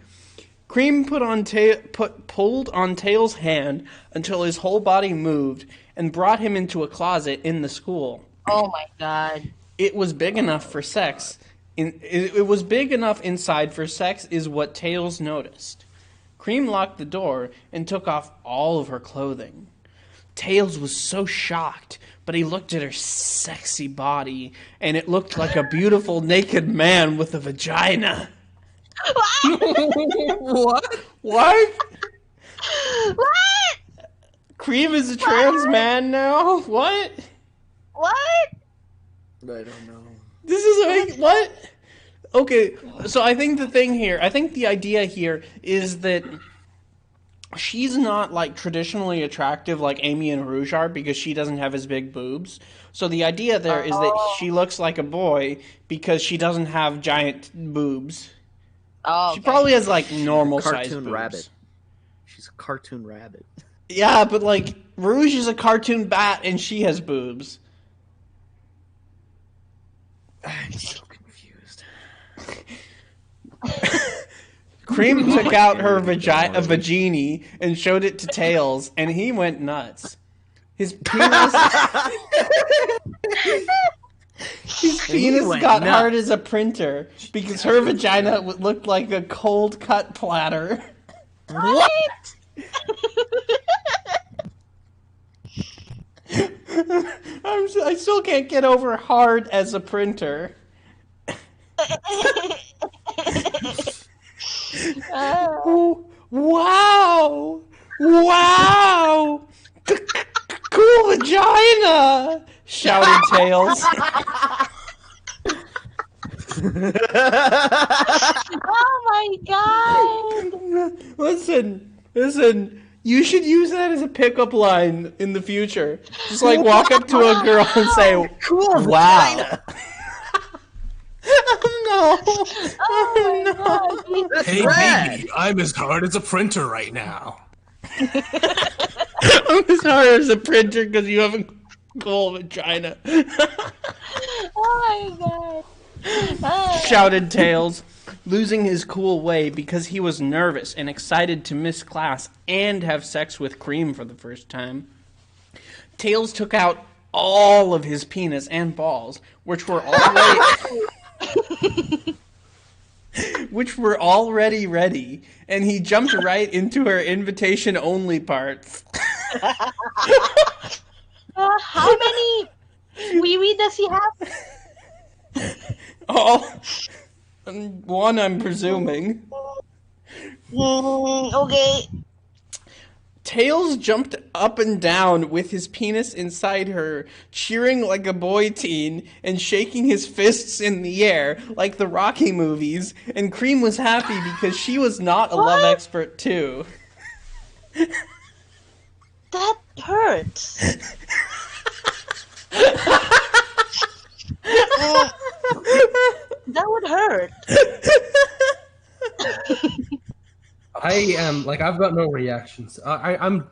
Cream pulled on Tails' hand until his whole body moved and brought him into a closet in the school. Oh my god. It was big enough for sex. It was big enough inside for sex is what Tails noticed. Cream locked the door and took off all of her clothing. Tails was so shocked, but he looked at her sexy body, and it looked like a beautiful naked man with a vagina. What? What? What? Cream is a trans man now? What? What? I don't know. This is a what? Okay, so I think the idea here is that she's not like traditionally attractive like Amy and Rouge are because she doesn't have as big boobs. So the idea there is that she looks like a boy because she doesn't have giant boobs. Oh, She probably has like normal size Cartoon boobs. rabbit. She's a cartoon rabbit. Yeah, but like Rouge is a cartoon bat and she has boobs. I'm so confused. Cream took out her vagini and showed it to Tails, and he went nuts. His penis, His penis went got nuts. hard as a printer because her vagina looked like a cold cut platter. What? I still can't get over hard as a printer. Oh, wow! Wow! Cool vagina! Shouted Tails. Oh my god! Listen. You should use that as a pickup line in the future. Just like walk up to a girl and say, Cool "Wow." vagina. Oh no! Oh my Oh god! That's Hey, rad. baby, I'm as hard as a printer right now. no! I'm as hard as a printer because you have a cool vagina. Oh my god! Oh. Shouted Tails, losing his cool way because he was nervous and excited to miss class and have sex with Cream for the first time. Tails took out all of his penis and balls, which were already ready, and he jumped right into her invitation-only parts. How many wee does he have? All one, I'm presuming. Okay. Tails jumped up and down with his penis inside her, cheering like a boy teen and shaking his fists in the air like the Rocky movies, and Cream was happy because she was not a love expert too. That hurts. That would hurt. I am like I've got no reactions. I'm. I'm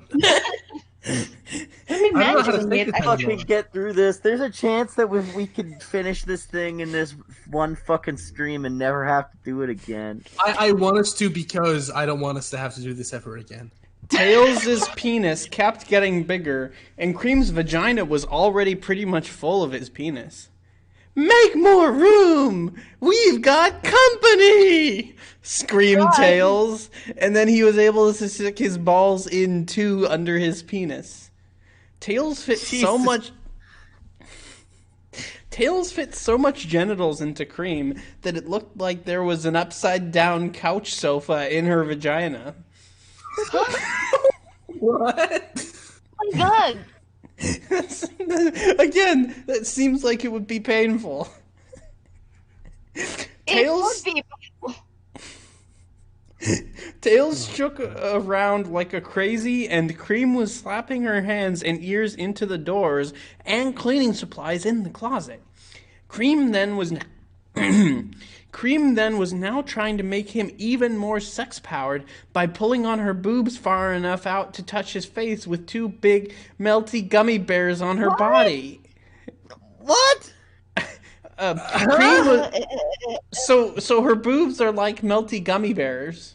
I don't know how to imagining take it. this Fucking anymore. get through this. There's a chance that we could finish this thing in this one fucking stream and never have to do it again. I want us to because I don't want us to have to do this ever again. Tails' penis kept getting bigger, and Cream's vagina was already pretty much full of his penis. Make more room! We've got company! Screamed Tails, and then he was able to stick his balls in too under his penis. Tails fit so much genitals into Cream that it looked like there was an upside down couch sofa in her vagina. What? Oh my god. Again, that seems like it would be painful. Tails, It would be. Tails shook around like a crazy, and Cream was slapping her hands and ears into the doors and cleaning supplies in the closet. Cream then was now trying to make him even more sex-powered by pulling on her boobs far enough out to touch his face with two big, melty gummy bears on her body. What? Cream was, so her boobs are like melty gummy bears.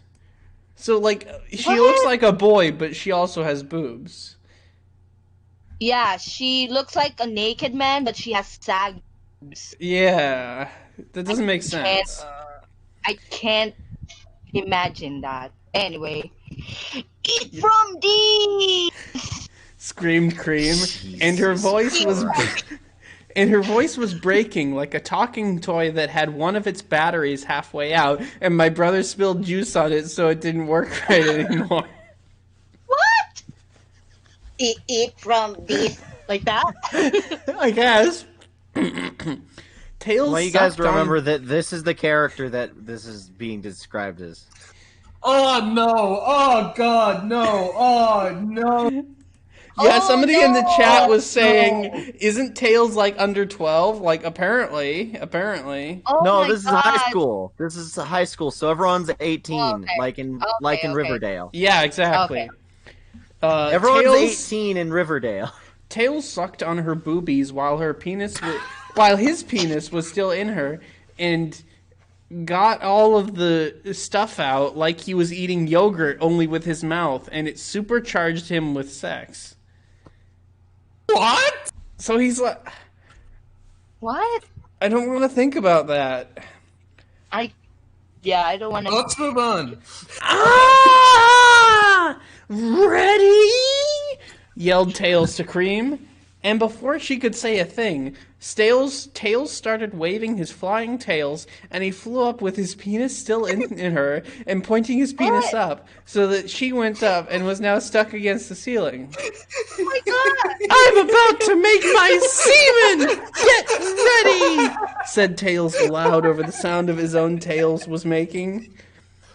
So, like, she looks like a boy, but she also has boobs. Yeah, she looks like a naked man, but she has sag. Yeah, that doesn't make sense. I can't imagine that. Anyway, eat from these. Screamed Cream, and her voice was breaking like a talking toy that had one of its batteries halfway out, and my brother spilled juice on it, so it didn't work right anymore. What? Eat from these. Like that? I guess. Tails. Well, you guys sucked on- remember that this is the character that this is being described as. Oh no! Oh god, no! Oh no! Yeah, Oh, somebody in the chat was no. saying, "Isn't Tails like under 12?" Like apparently. Oh No, my this is God. high school. This is high school, so everyone's 18, Oh, okay. like in Okay. Riverdale. Yeah, exactly. Okay. Everyone's Tails, 18 in Riverdale. Tails sucked on her boobies while his penis was still in her, and got all of the stuff out like he was eating yogurt only with his mouth, and it supercharged him with sex. What? So he's like, What? I don't want to think about that. I don't want to. Let's move on. Ah! Ready? Yelled Tails to Cream. And before she could say a thing, Tails started waving his flying tails, and he flew up with his penis still in her, and pointing his penis up, so that she went up and was now stuck against the ceiling. Oh my god! I'm about to make my semen! Get ready! Said Tails loud over the sound of his own tails was making.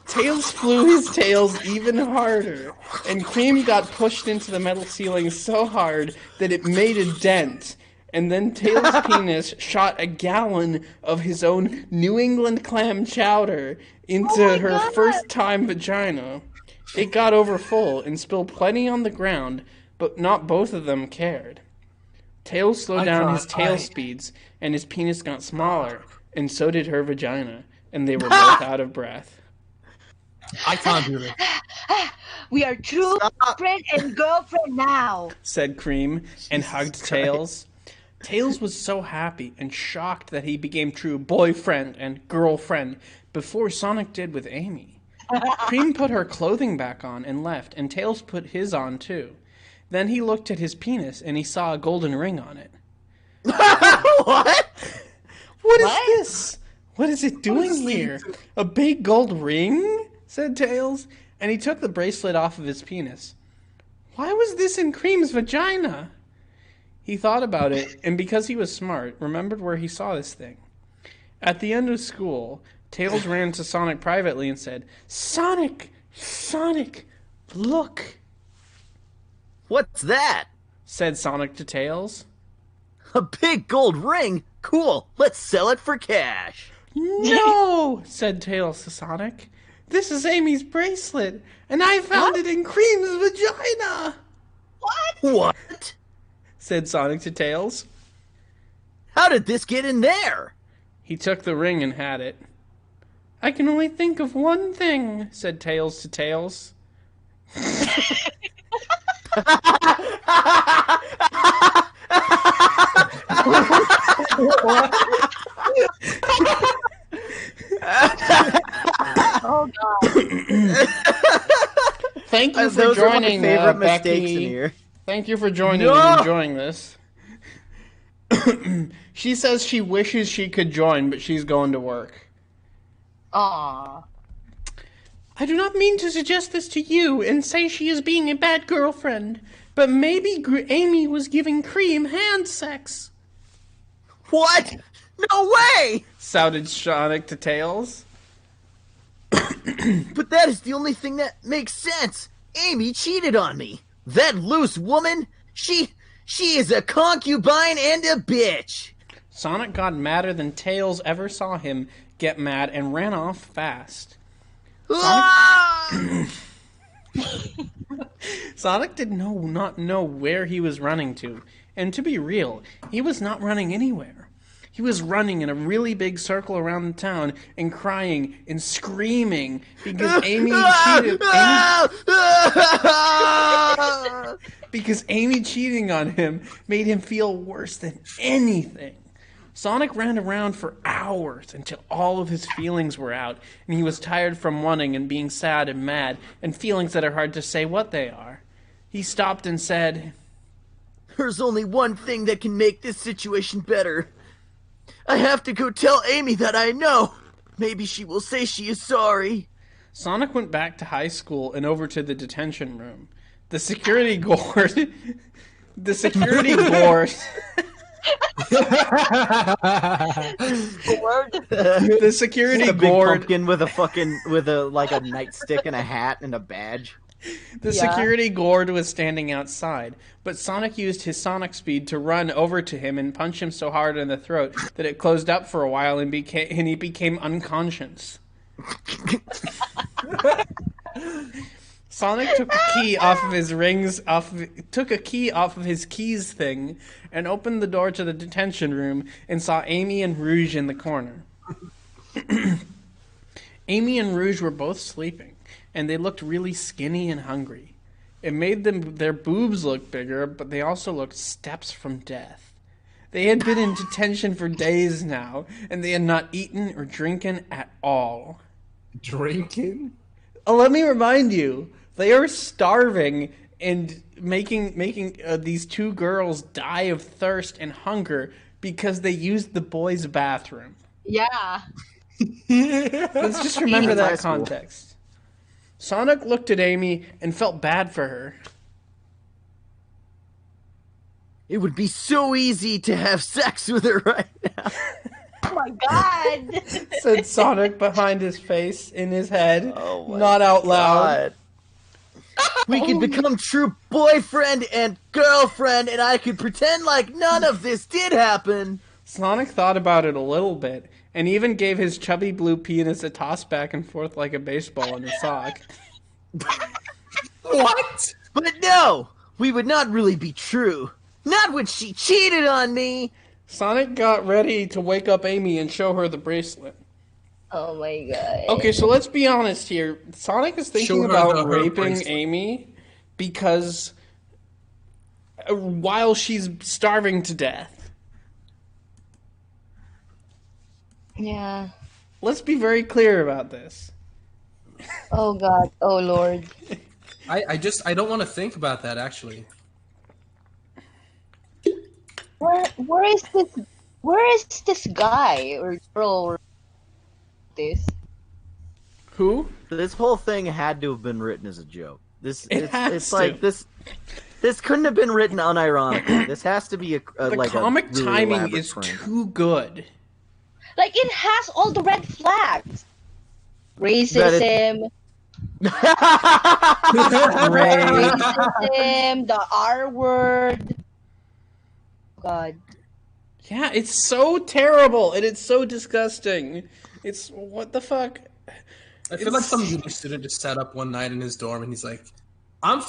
Tails flew his tails even harder, and Cream got pushed into the metal ceiling so hard that it made a dent. And then Tails' penis shot a gallon of his own New England clam chowder into her first-time vagina. It got over full and spilled plenty on the ground, but not both of them cared. Tails slowed down his tail speeds, and his penis got smaller, and so did her vagina, and they were both out of breath. I can't do it. We are true friend and girlfriend now, said Cream, and hugged Tails. Tails was so happy and shocked that he became true boyfriend and girlfriend before Sonic did with Amy. Cream put her clothing back on and left, and Tails put his on too. Then he looked at his penis, and he saw a golden ring on it. What? What is this? What is it doing here? A big gold ring? Said Tails, and he took the bracelet off of his penis. Why was this in Cream's vagina? He thought about it, and because he was smart, remembered where he saw this thing. At the end of school, Tails ran to Sonic privately and said, Sonic! Sonic! Look! What's that? Said Sonic to Tails. A big gold ring? Cool, let's sell it for cash. No! Said Tails to Sonic. This is Amy's bracelet, and I found it in Cream's vagina! What? Said Sonic to Tails. How did this get in there? He took the ring and had it. I can only think of one thing, said Tails to Tails. Oh god! Thank you for Those are my joining, favorite Becky. mistakes in here. Thank you for joining and enjoying this. She says she wishes she could join, but she's going to work. Aww. I do not mean to suggest this to you and say she is being a bad girlfriend, but maybe Amy was giving Cream hand sex. What? No way! Shouted Sonic to Tails. But that is the only thing that makes sense. Amy cheated on me. That loose woman, she is a concubine and a bitch. Sonic got madder than Tails ever saw him get mad and ran off fast. Sonic did not know where he was running to, and to be real, he was not running anywhere. He was running in a really big circle around the town and crying and screaming because Amy cheating on him made him feel worse than anything. Sonic ran around for hours until all of his feelings were out, and he was tired from wanting and being sad and mad, and feelings that are hard to say what they are. He stopped and said, There's only one thing that can make this situation better. I have to go tell Amy that I know. Maybe she will say she is sorry. Sonic went back to high school and over to the detention room. The security guard... The security guard... The security Big guard... pumpkin with a nightstick and a hat and a badge. The security guard was standing outside, but Sonic used his Sonic speed to run over to him and punch him so hard in the throat that it closed up for a while and he became unconscious. Sonic took a key off of his keys thing and opened the door to the detention room and saw Amy and Rouge in the corner. Amy and Rouge were both sleeping, and they looked really skinny and hungry. It made their boobs look bigger, but they also looked steps from death. They had been in detention for days now, and they had not eaten or drinking at all. Drinking? Let me remind you, they are starving and making these two girls die of thirst and hunger because they used the boys' bathroom. Yeah. Let's just remember High that school. context. Sonic looked at Amy and felt bad for her. It would be so easy to have sex with her right now. Oh my god. Said Sonic behind his face, in his head, Oh my not out loud. God. We could become true boyfriend and girlfriend, and I could pretend like none of this did happen. Sonic thought about it a little bit, and even gave his chubby blue penis a toss back and forth like a baseball in a sock. What? But no, we would not really be true. Not when she cheated on me. Sonic got ready to wake up Amy and show her the bracelet. Oh my god. Okay, so let's be honest here. Sonic is thinking Show her about her raping bracelet. Amy because while she's starving to death. Yeah. Let's be very clear about this. Oh god. Oh lord. I don't want to think about that actually. Where is this guy or girl or this? Who? This whole thing had to have been written as a joke. Has Like to. this couldn't have been written unironically. This has to be The like comic a really timing elaborate is prank. too good. Like it has all the red flags. Racism, racism, the R word. God. Yeah, it's so terrible and it's so disgusting. It's what the fuck? I feel like some uni student just sat up one night in his dorm and he's like, I'm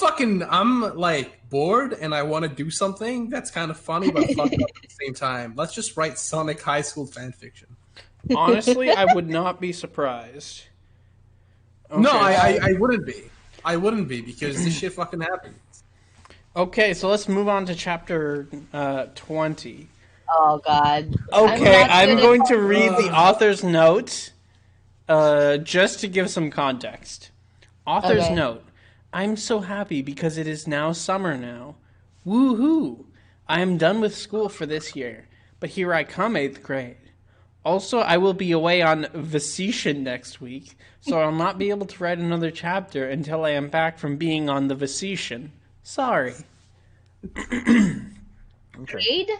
like bored and I want to do something that's kind of funny but fucked up at the same time. Let's just write Sonic high school fan fiction. Honestly, I would not be surprised. No, Okay. I wouldn't be. I wouldn't be because this shit fucking happened. Okay, so let's move on to chapter 20. Oh god. Okay, not I'm good going at- to read the author's note just to give some context. Author's Okay. note. I'm so happy because it is now summer now. Woohoo! I am done with school for this year, but here I come, 8th grade. Also, I will be away on vacation next week, so I'll not be able to write another chapter until I am back from being on the vacation. Sorry. Grade?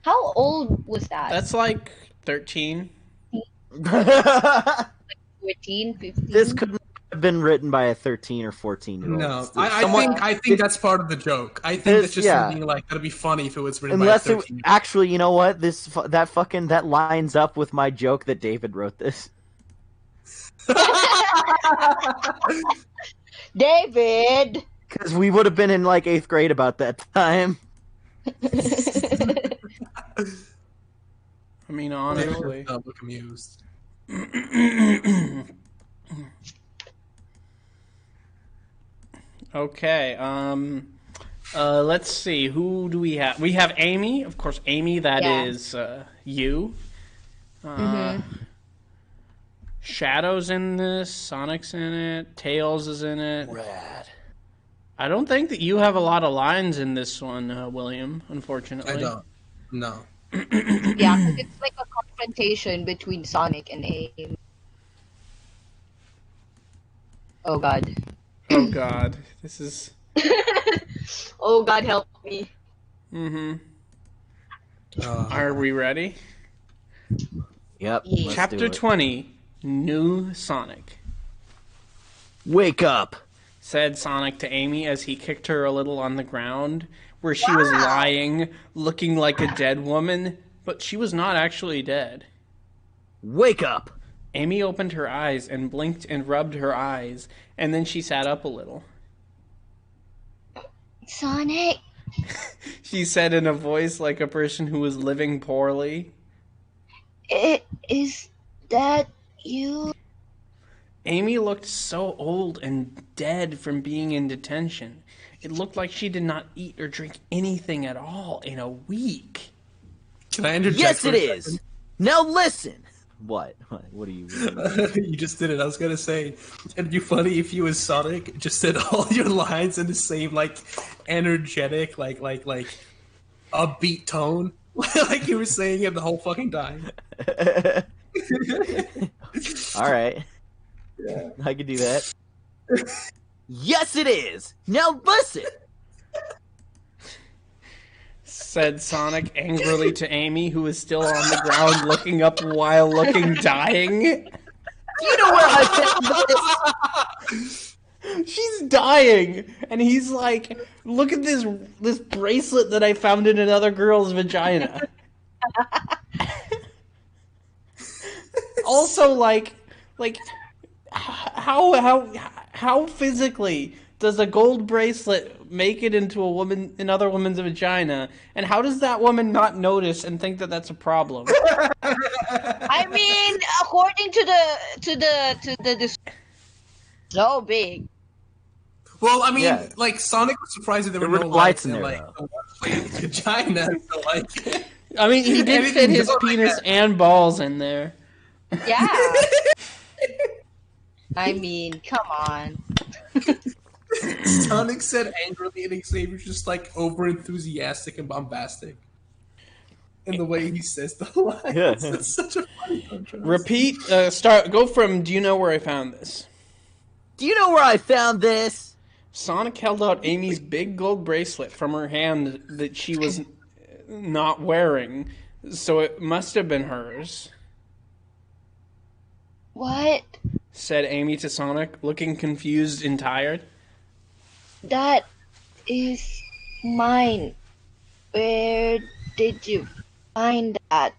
How old was that? That's like 13. 14, 15? This couldn't have been written by a 13 or 14-year-old. No, Someone- I think that's part of the joke. I think This- that's just yeah. something like that'd be funny if it was written Unless by a it 13. actually, you know what? That lines up with my joke that David wrote this. David! Because we would have been in like 8th grade about that time. I mean, honestly. Look amused. Okay, let's see. Who do we have? We have Amy, of course. Amy, that Yeah. is you. Shadow's in this. Sonic's in it. Tails is in it. Rad. I don't think that you have a lot of lines in this one, William. Unfortunately, I don't. No. Yeah, 'cause it's like a confrontation between Sonic and Aim. Oh god. Oh God, this is. Oh god, help me. Mm-hmm. Uh, Are we ready? Yep. Yeah. let's Chapter do it. 20. New Sonic. Wake up. Said Sonic to Amy as he kicked her a little on the ground, where she was lying, looking like a dead woman, but she was not actually dead. Wake up. Amy opened her eyes and blinked and rubbed her eyes, and then she sat up a little. Sonic? She said in a voice like a person who was living poorly. Is that you? Amy looked so old and dead from being in detention. It looked like she did not eat or drink anything at all in a week. Can I interject? Yes, for it a is. second? Now listen. What? What are you? You just did it. I was gonna say, it'd be funny if you, as Sonic, just said all your lines in the same like energetic, like upbeat tone, like you were saying it the whole fucking time. All right. Yeah. I can do that. Yes, it is. Now listen. Said Sonic angrily to Amy, who is still on the ground looking up while looking dying. You know where I found this? She's dying, and he's like, "Look at this bracelet that I found in another girl's vagina." Also, like, how physically does a gold bracelet make it into another woman's vagina, and how does that woman not notice and think that that's a problem? I mean, according to the so big. Well, I mean, Yeah. like Sonic was surprised that there were There no were lights in and, there, like, his vagina. So, like, I mean, he did fit Everything his goes like penis that. and balls in there. Yeah. I mean, come on. Sonic said angrily, and Xavier's just like over enthusiastic and bombastic in the way he says the lines. Yeah. It's such a funny contrast. Repeat. Go from. Do you know where I found this? Do you know where I found this? Sonic held out Amy's big gold bracelet from her hand that she was not wearing, so it must have been hers. What? Said Amy to Sonic, looking confused and tired. That is mine. Where did you find that?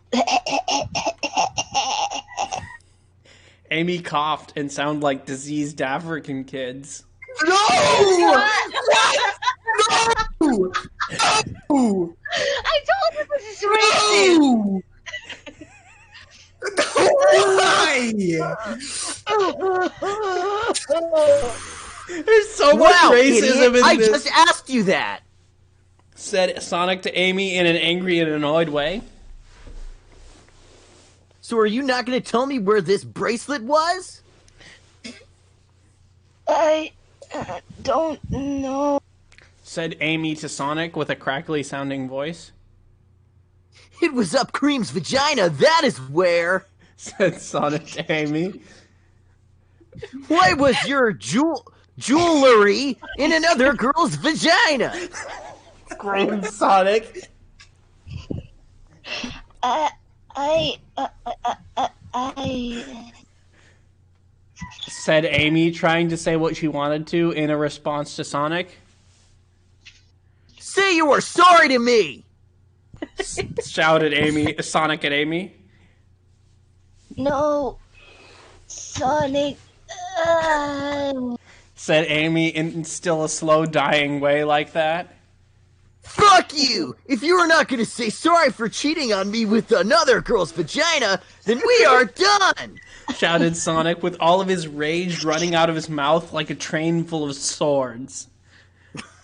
Amy coughed and sounded like diseased African kids. No! What? No! No! I told you this is racist. No! Why? There's so much Wow, racism idiot. in I this. just asked you that. Said Sonic to Amy in an angry and annoyed way. So are you not going to tell me where this bracelet was? I don't know. Said Amy to Sonic with a crackly sounding voice. It was up Cream's vagina, that is where. Said Sonic to Amy. Why was your jewelry in another girl's vagina? Screamed Sonic. I Said Amy, trying to say what she wanted to in a response to Sonic. Say you are sorry to me. Shouted Sonic at Amy. no, Sonic. Said Amy in still a slow dying way like that. Fuck you! If you are not going to say sorry for cheating on me with another girl's vagina, then we are done! Shouted Sonic with all of his rage running out of his mouth like a train full of swords.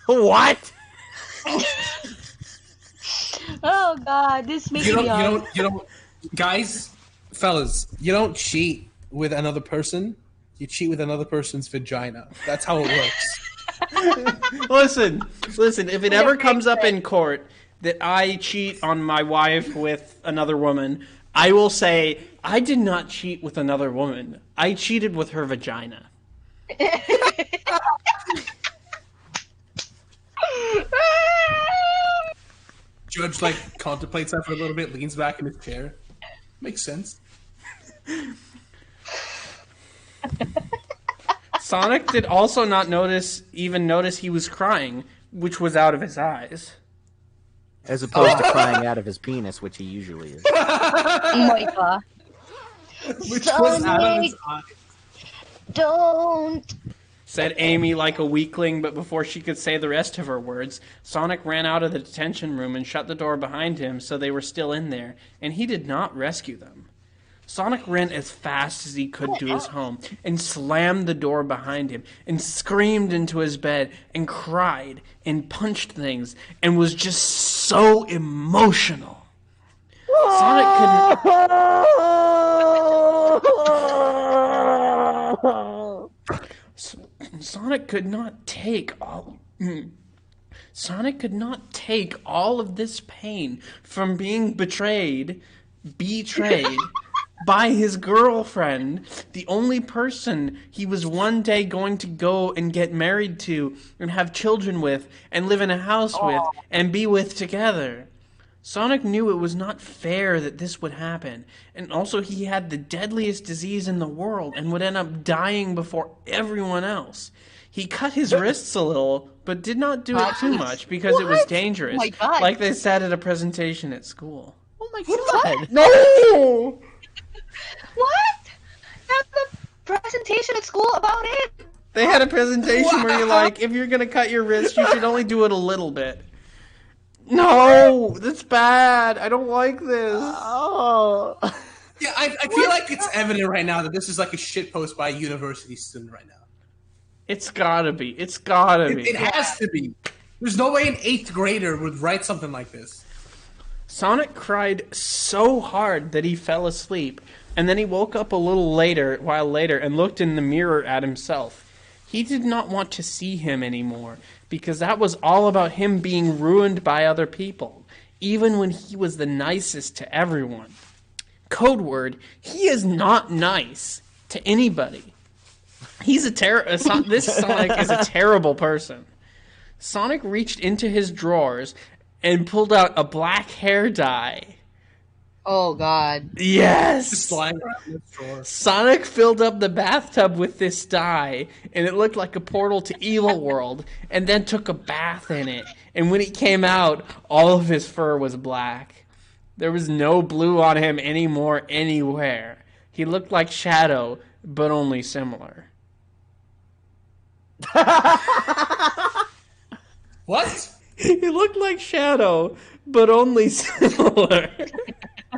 What? Oh God, this makes me You don't, guys, fellas, you don't cheat with another person. You cheat with another person's vagina. That's how it works. Listen, if it ever comes up in court that I cheat on my wife with another woman, I will say, I did not cheat with another woman. I cheated with her vagina. Judge like contemplates that for a little bit, leans back in his chair. Makes sense. Sonic did also not notice he was crying, which was out of his eyes. As opposed to crying out of his penis, which he usually is. Oh my God. Which was out of his eye. Don't. Said Amy like a weakling, but before she could say the rest of her words, Sonic ran out of the detention room and shut the door behind him so they were still in there, and he did not rescue them. Sonic ran as fast as he could to his home and slammed the door behind him and screamed into his bed and cried and punched things and was just so emotional. Sonic Sonic could not take all. Sonic could not take all of this pain from being betrayed by his girlfriend, the only person he was one day going to go and get married to and have children with and live in a house with and be with together. Sonic knew it was not fair that this would happen, and also he had the deadliest disease in the world and would end up dying before everyone else. He cut his wrists a little, but did not do it too much because it was dangerous, Oh my God. like they said at a presentation at school. Oh my god! No! What? Have a presentation at school about it? They had a presentation where you're like, if you're going to cut your wrist, you should only do it a little bit. No, that's bad. I don't like this. Oh. Yeah, I feel like it's evident right now that this is like a shit post by a university student right now. It's gotta be. It's gotta be. It has to be. There's no way an 8th grader would write something like this. Sonic cried so hard that he fell asleep, and then he woke up a while later, and looked in the mirror at himself. He did not want to see him anymore, because that was all about him being ruined by other people, even when he was the nicest to everyone. Code word, he is not nice to anybody. This Sonic is a terrible person. Sonic reached into his drawers and pulled out a black hair dye. Oh God. Yes! Just lying around in this drawer. Sonic filled up the bathtub with this dye, and it looked like a portal to Evil World, and then took a bath in it. And when he came out, all of his fur was black. There was no blue on him anymore anywhere. He looked like Shadow, but only similar. What? He looked like Shadow, but only similar.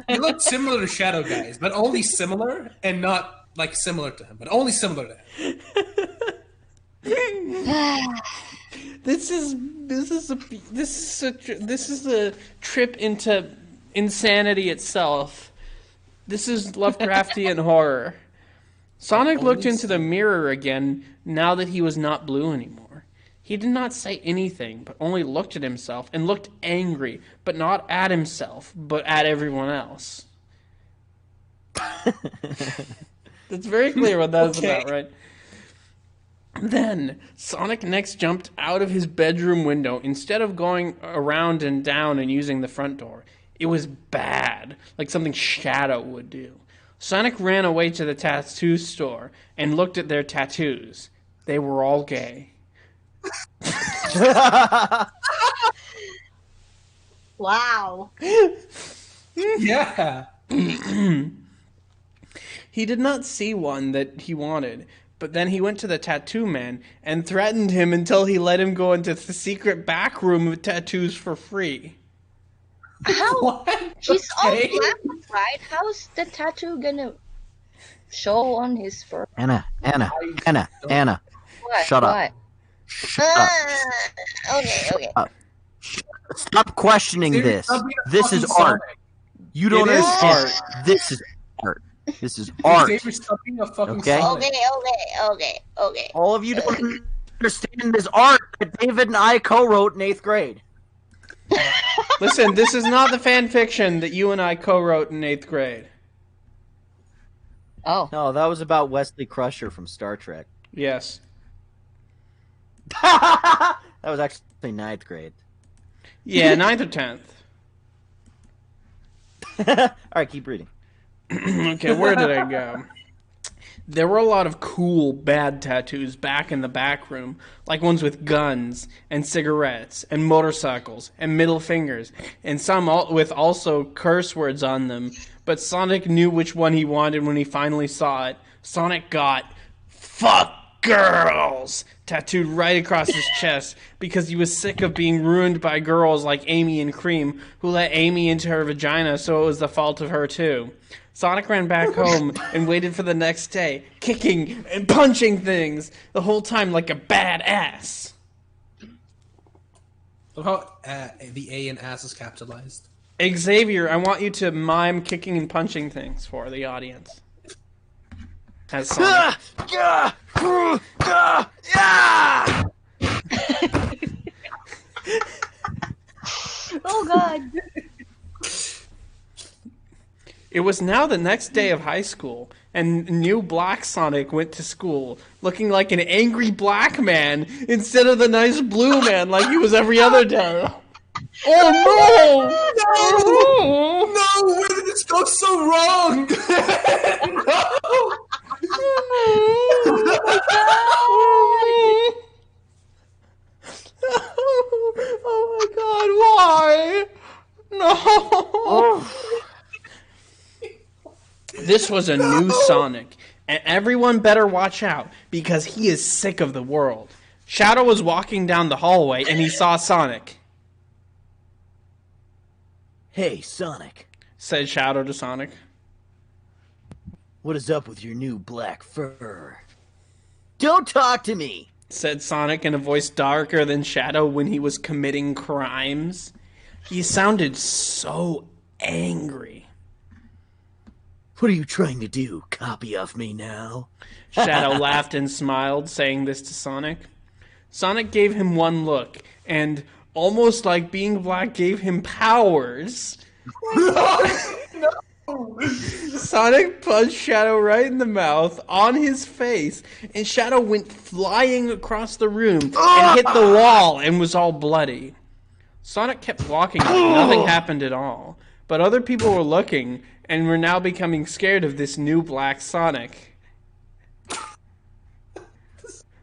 He looked similar to Shadow Guys, but only similar and not like similar to him, but only similar to him. This is a trip into insanity itself. This is Lovecraftian horror. Sonic looked into the mirror again now that he was not blue anymore. He did not say anything, but only looked at himself and looked angry, but not at himself, but at everyone else. That's very clear what that is about, right? Then, Sonic next jumped out of his bedroom window instead of going around and down and using the front door. It was bad, like something Shadow would do. Sonic ran away to the tattoo store and looked at their tattoos. They were all gay. Wow. Yeah. He did not see one that he wanted, but then he went to the tattoo man and threatened him until he let him go into the secret back room of tattoos for free. How? What? He's all Okay. black, right? How's the tattoo gonna show on his fur? Anna. What? Shut up. What? Shut up. Okay. Stop questioning Dude, this. stop being a This is fucking art. Sonic. You don't It is understand. art. This is art. This is art. Xavier, stop being a fucking Okay. Sonic. Okay. All of you don't understand this art that David and I co-wrote in 8th grade. Listen, this is not the fan fiction that you and I co-wrote in 8th grade. Oh. No, that was about Wesley Crusher from Star Trek. Yes. That was actually 9th grade. Yeah, 9th or 10th. All right, keep reading. Okay, where did I go? There were a lot of cool, bad tattoos back in the back room, like ones with guns and cigarettes and motorcycles and middle fingers, and some with also curse words on them. But Sonic knew which one he wanted when he finally saw it. Sonic got "Fuck Girls" tattooed right across his chest because he was sick of being ruined by girls like Amy and Cream, who let Amy into her vagina, so it was the fault of her too. Sonic ran back home and waited for the next day, kicking and punching things the whole time like a badass. Look how the A in ass is capitalized. Xavier, I want you to mime kicking and punching things for the audience. As Sonic. Oh God. It was now the next day of high school, and new Black Sonic went to school, looking like an angry black man instead of the nice blue man like he was every other day. Oh no! No, where did this go so wrong? Oh my God! Why? No! This was a new Sonic, and everyone better watch out because he is sick of the world. Shadow was walking down the hallway and he saw Sonic. Hey, Sonic. Said Shadow to Sonic. What is up with your new black fur? Don't talk to me! Said Sonic in a voice darker than Shadow when he was committing crimes. He sounded so angry. What are you trying to do? Copy off me now? Shadow laughed and smiled, saying this to Sonic. Sonic gave him one look, and almost like being black gave him powers. Sonic punched Shadow right in the mouth, on his face, and Shadow went flying across the room and hit the wall and was all bloody. Sonic kept walking like nothing happened at all, but other people were looking and were now becoming scared of this new Black Sonic.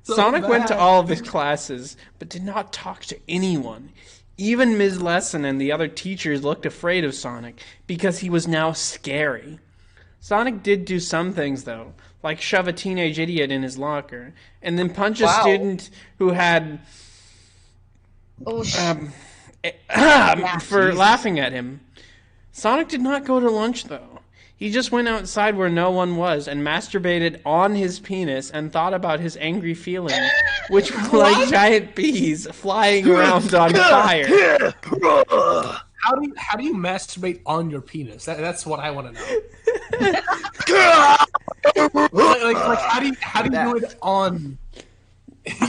Sonic went to all of his classes, but did not talk to anyone. Even Ms. Lesson and the other teachers looked afraid of Sonic, because he was now scary. Sonic did do some things, though, like shove a teenage idiot in his locker, and then punch a student who had... for laughing at him. Sonic did not go to lunch, though. He just went outside where no one was and masturbated on his penis and thought about his angry feelings, which were like giant bees flying around on fire. How do you masturbate on your penis? That's what I want to know. like how do you do it on?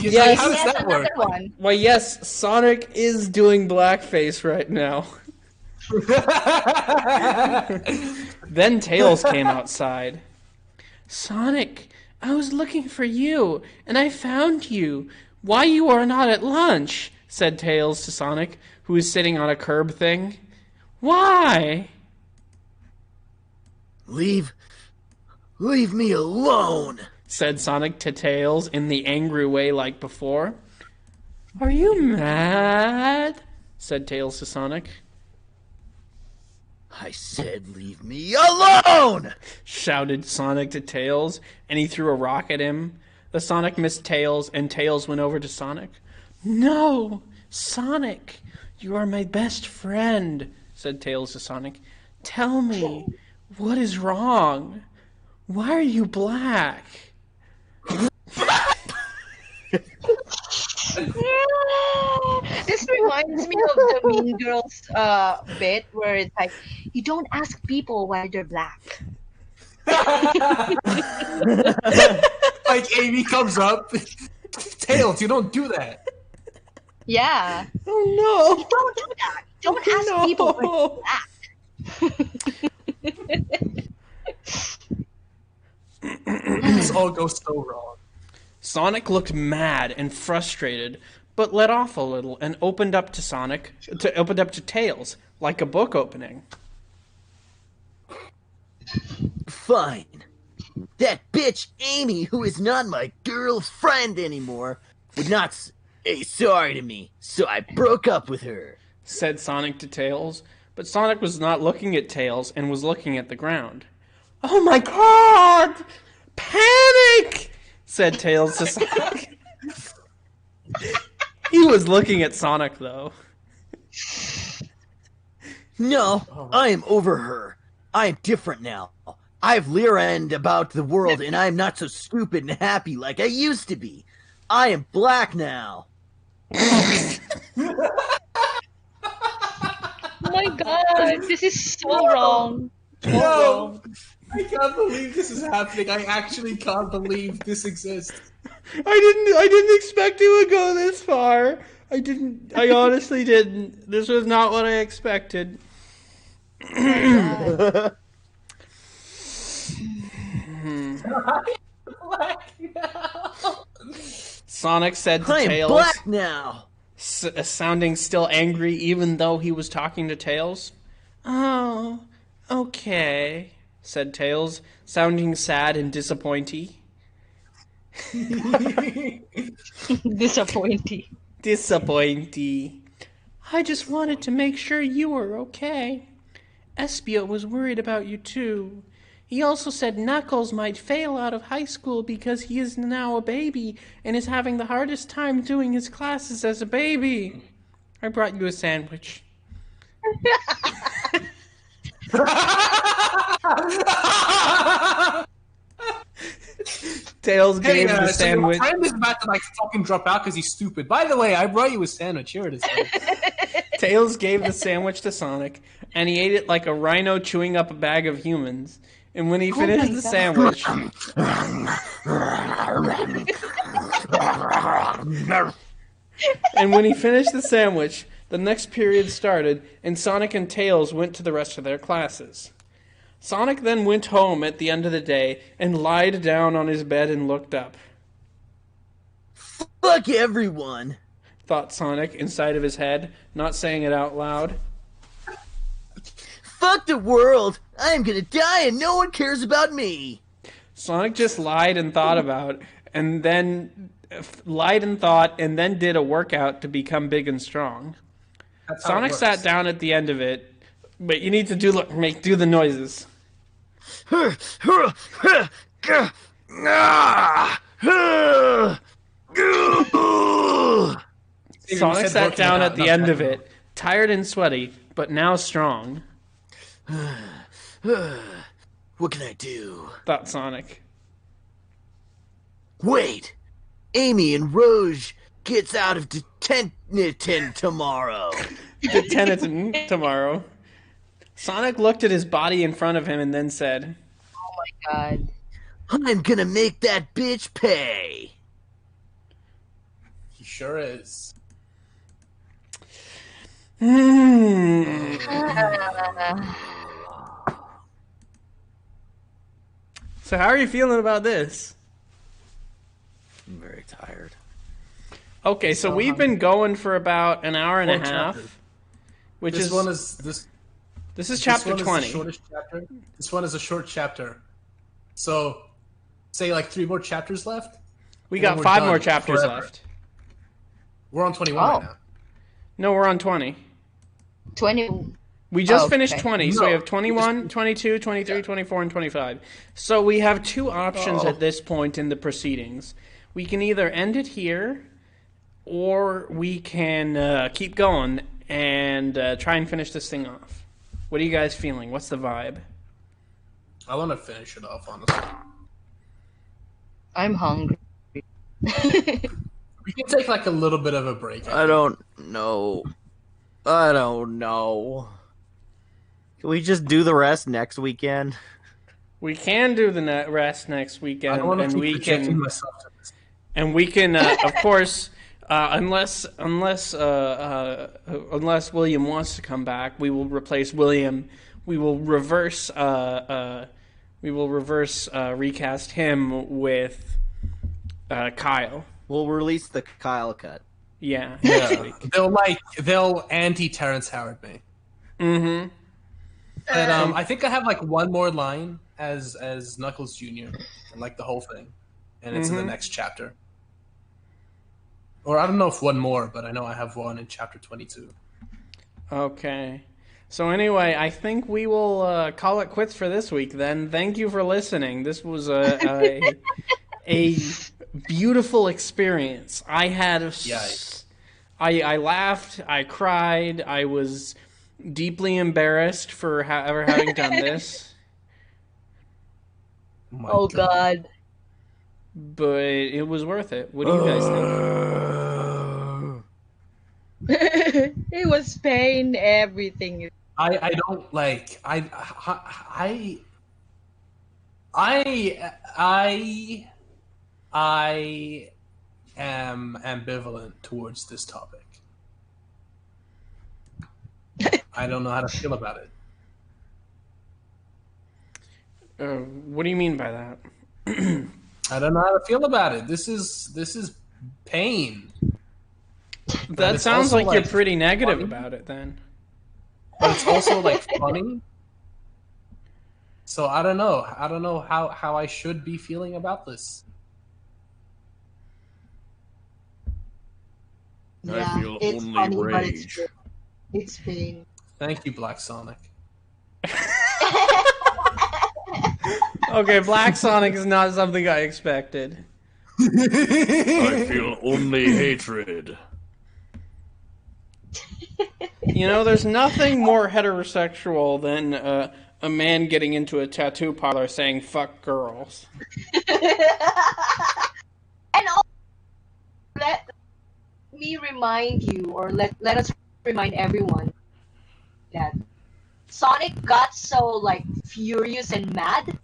Yes, how does that work? One. Well, yes, Sonic is doing blackface right now. Then Tails came outside. Sonic, I was looking for you, and I found you. Why you are not at lunch? Said Tails to Sonic, who was sitting on a curb thing. Why? Leave me alone, Said Sonic to Tails in the angry way like before. Are you mad? Said Tails to Sonic. I said leave me alone! Shouted Sonic to Tails, and he threw a rock at him. The Sonic missed Tails, and Tails went over to Sonic. No, Sonic, you are my best friend, said Tails to Sonic. Tell me, what is wrong? Why are you black? This reminds me of the Mean Girls bit where it's like, you don't ask people why they're black. Like Amy comes up, Tails, you don't do that. Yeah. Oh You don't do that. Don't ask people why they're black. This all goes so wrong. Sonic looked mad and frustrated, but let off a little and opened up to Tails, like a book opening. Fine. That bitch Amy, who is not my girlfriend anymore, would not say sorry to me, so I broke up with her, Said Sonic to Tails, but Sonic was not looking at Tails and was looking at the ground. Oh my God! Panic! Said Tails to Sonic. He was looking at Sonic, though. No, I am over her. I am different now. I've leered about the world, and I am not so stupid and happy like I used to be. I am black now. my god, this is so wrong. So No, wrong. I can't believe this is happening. I actually can't believe this exists. I didn't expect it would go this far. I honestly didn't. This was not what I expected. Sonic said to I am Tails, black now. sounding still angry even though he was talking to Tails. Oh, okay, said Tails, sounding sad and disappointed. Disappointing. Disappointed. I just wanted to make sure you were okay. Espio was worried about you too. He also said Knuckles might fail out of high school because he is now a baby and is having the hardest time doing his classes as a baby. I brought you a sandwich. Tails gave the So your sandwich. friend is about to like fucking drop out because he's stupid. By the way, I brought you a sandwich. Here it is. Tails gave the sandwich to Sonic, and he ate it like a rhino chewing up a bag of humans. And when he finished the sandwich, the next period started, and Sonic and Tails went to the rest of their classes. Sonic then went home at the end of the day and lied down on his bed and looked up. Fuck everyone. Thought Sonic inside of his head, not saying it out loud. Fuck the world. I am gonna die and no one cares about me. Sonic just lied and thought about, and then did a workout to become big and strong. That's how it Sonic works. sat down at the end of it, but you need to do the noises. Sonic sat down at the end of it, tired and sweaty, but now strong. What can I do? Thought Sonic. Wait! Amy and Rouge gets out of detention tomorrow. Detention tomorrow. Sonic looked at his body in front of him and then said, Oh my god. I'm gonna make that bitch pay. He sure is. So how are you feeling about this? I'm very tired. Okay, so we've been going for about an hour and a 4 half, chapters. which This is one is this. this is chapter This one 20. Is the shortest chapter. This one is a short chapter. So, say like 3 more chapters left. We and got then we're 5 done more chapters forever. left. We're on 21 Oh. right now. No, we're on 20. 20. We just Oh, finished okay. 20, so No, we have 21, 22, 23, 24, and 25. So we have 2 options at this point in the proceedings. We can either end it here, or we can keep going and try and finish this thing off. What are you guys feeling? What's the vibe? I want to finish it off, honestly. I'm hungry. We can take like a little bit of a break. I don't know. I don't know. Can we just do the rest next weekend? We can do the rest next weekend, I don't want to and keep we projecting can, myself to this. and we can, of course, unless William wants to come back, we will replace William. We will reverse recast him with Kyle. We'll release the Kyle cut. Yeah. Yeah, they'll anti Terrence Howard me. Mm-hmm. But I think I have like one more line as Knuckles Jr. and like the whole thing, and it's in the next chapter. Or I don't know if one more, but I know I have one in chapter 22. Okay. So anyway, I think we will call it quits for this week then. Thank you for listening. This was a beautiful experience. I had I laughed, I cried, I was deeply embarrassed for ever having done this. My Oh god. But it was worth it. What do you guys think? It was pain, everything. I don't like I am ambivalent towards this topic. I don't know how to feel about it. What do you mean by that? I don't know how to feel about it. This is pain. That it's sounds also, like you're like, pretty negative funny. about it then. But it's also like funny. So I don't know. I don't know how I should be feeling about this. I feel it's only funny, but it's rage. true. It's pain. Thank you, Black Sonic. Okay, Black Sonic is not something I expected. I feel only hatred. You know, there's nothing more heterosexual than a man getting into a tattoo parlor saying "fuck girls." And also, let me remind you, or let us remind everyone that Sonic got so like furious and mad,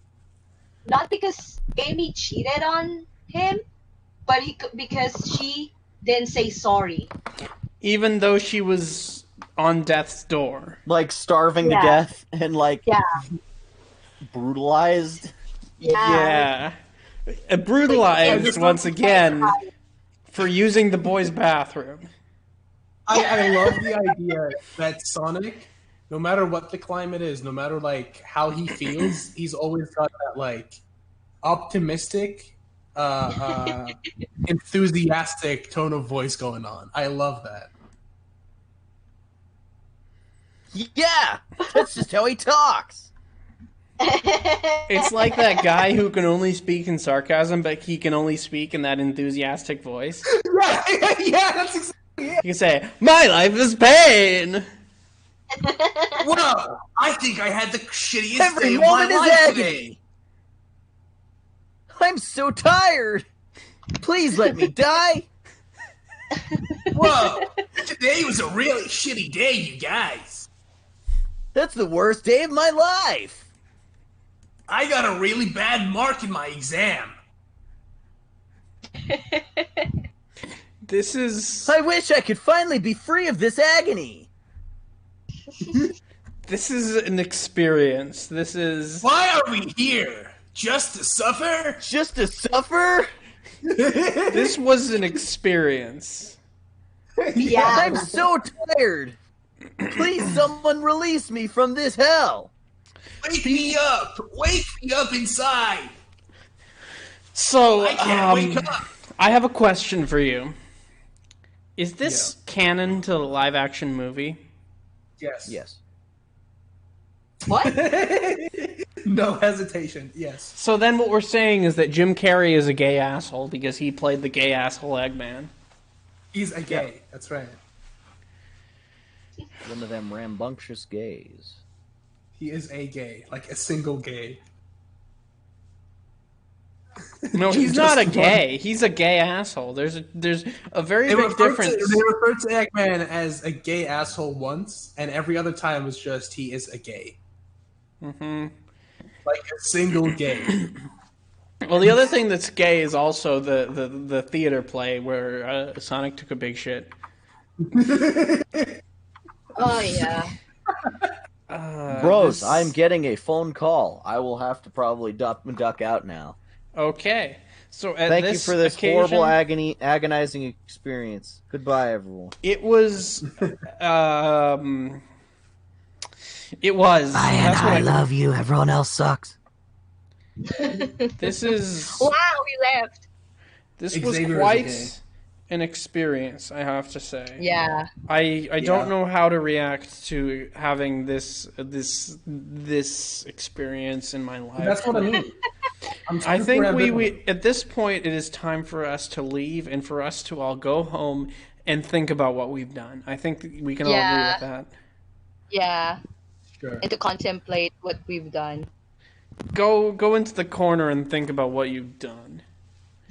not because Amy cheated on him, but because she didn't say sorry. Even though she was on death's door. Like starving to Yeah. death and like Yeah. brutalized. Yeah. Brutalized Like, once again for using the boys' bathroom. I love the idea that Sonic, no matter what the climate is, no matter like how he feels, he's always got that like optimistic, enthusiastic tone of voice going on. I love that. Yeah, that's just how he talks. It's like that guy who can only speak in sarcasm, but he can only speak in that enthusiastic voice. Yeah, that's exactly it. You can say, "My life is pain." Whoa! I think I had the shittiest Every day of my moment is life agony. today. I'm so tired. Please let me die. Whoa! Today was a really shitty day, you guys. That's the worst day of my life. I got a really bad mark in my exam. This is I wish I could finally be free of this agony. this is an experience. This is Why are we here? Just to suffer? Just to suffer? this was an experience. Yeah. I'm so tired. Please, someone release me from this hell. Wake me up! Wake me up inside! So, I can't wake up! I have a question for you. Is this canon to the live-action movie? Yes. Yes. What? No hesitation. Yes. So then what we're saying is that Jim Carrey is a gay asshole because he played the gay asshole Eggman. He's a gay. That's right. One of them rambunctious gays. He is a gay. Like a single gay. No, he's Just not a one. gay. He's a gay asshole. There's a very They big referred difference. to Eggman as a gay asshole once, and every other time was just he is a gay. Mm-hmm. Like a single gay. Well, the other thing that's gay is also the theater play where Sonic took a big shit. Oh yeah. Bros, this- I'm getting a phone call. I will have to probably duck out now. Okay. So at Thank you this for this occasion, horrible agonizing experience. Goodbye, everyone. It was. It was. That's what I love you. Everyone else sucks. This is. Wow, we left. This was Xavier is quite gay. an experience, I have to say. Yeah. I don't know how to react to having this experience in my life. That's what I mean. I think we at this point it is time for us to leave and for us to all go home and think about what we've done. I think we can all agree Yeah. with that. Yeah. Sure. And to contemplate what we've done. Go into the corner and think about what you've done.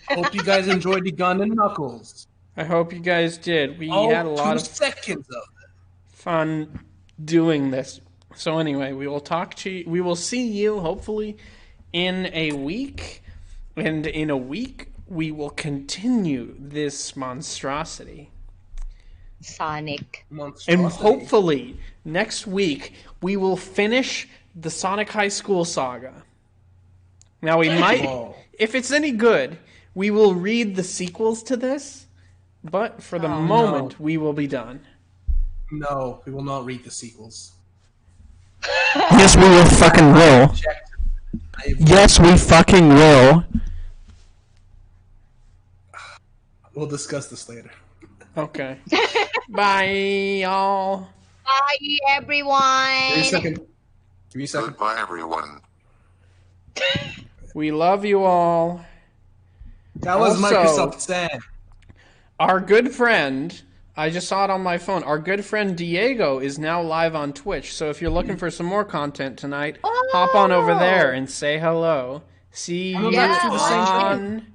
Hope you guys enjoyed the gun and knuckles. I hope you guys did. We All had a lot 2 of seconds of it. fun doing this. So anyway, we will see you hopefully in a week, and in a week we will continue this monstrosity. Sonic. And hopefully next week we will finish the Sonic High School saga. Now we might, if it's any good, we will read the sequels to this, but for the moment we will be done. No, we will not read the sequels. Yes, we will fucking will. Yes, we fucking will. We'll discuss this later. Okay. Bye, y'all. Bye, everyone. Give me a second. Goodbye, everyone. We love you all. That was Also, Microsoft said. Our good friend, I just saw it on my phone. Our good friend Diego is now live on Twitch. So if you're looking for some more content tonight, hop on over there and say hello. See you let's do the same thing. on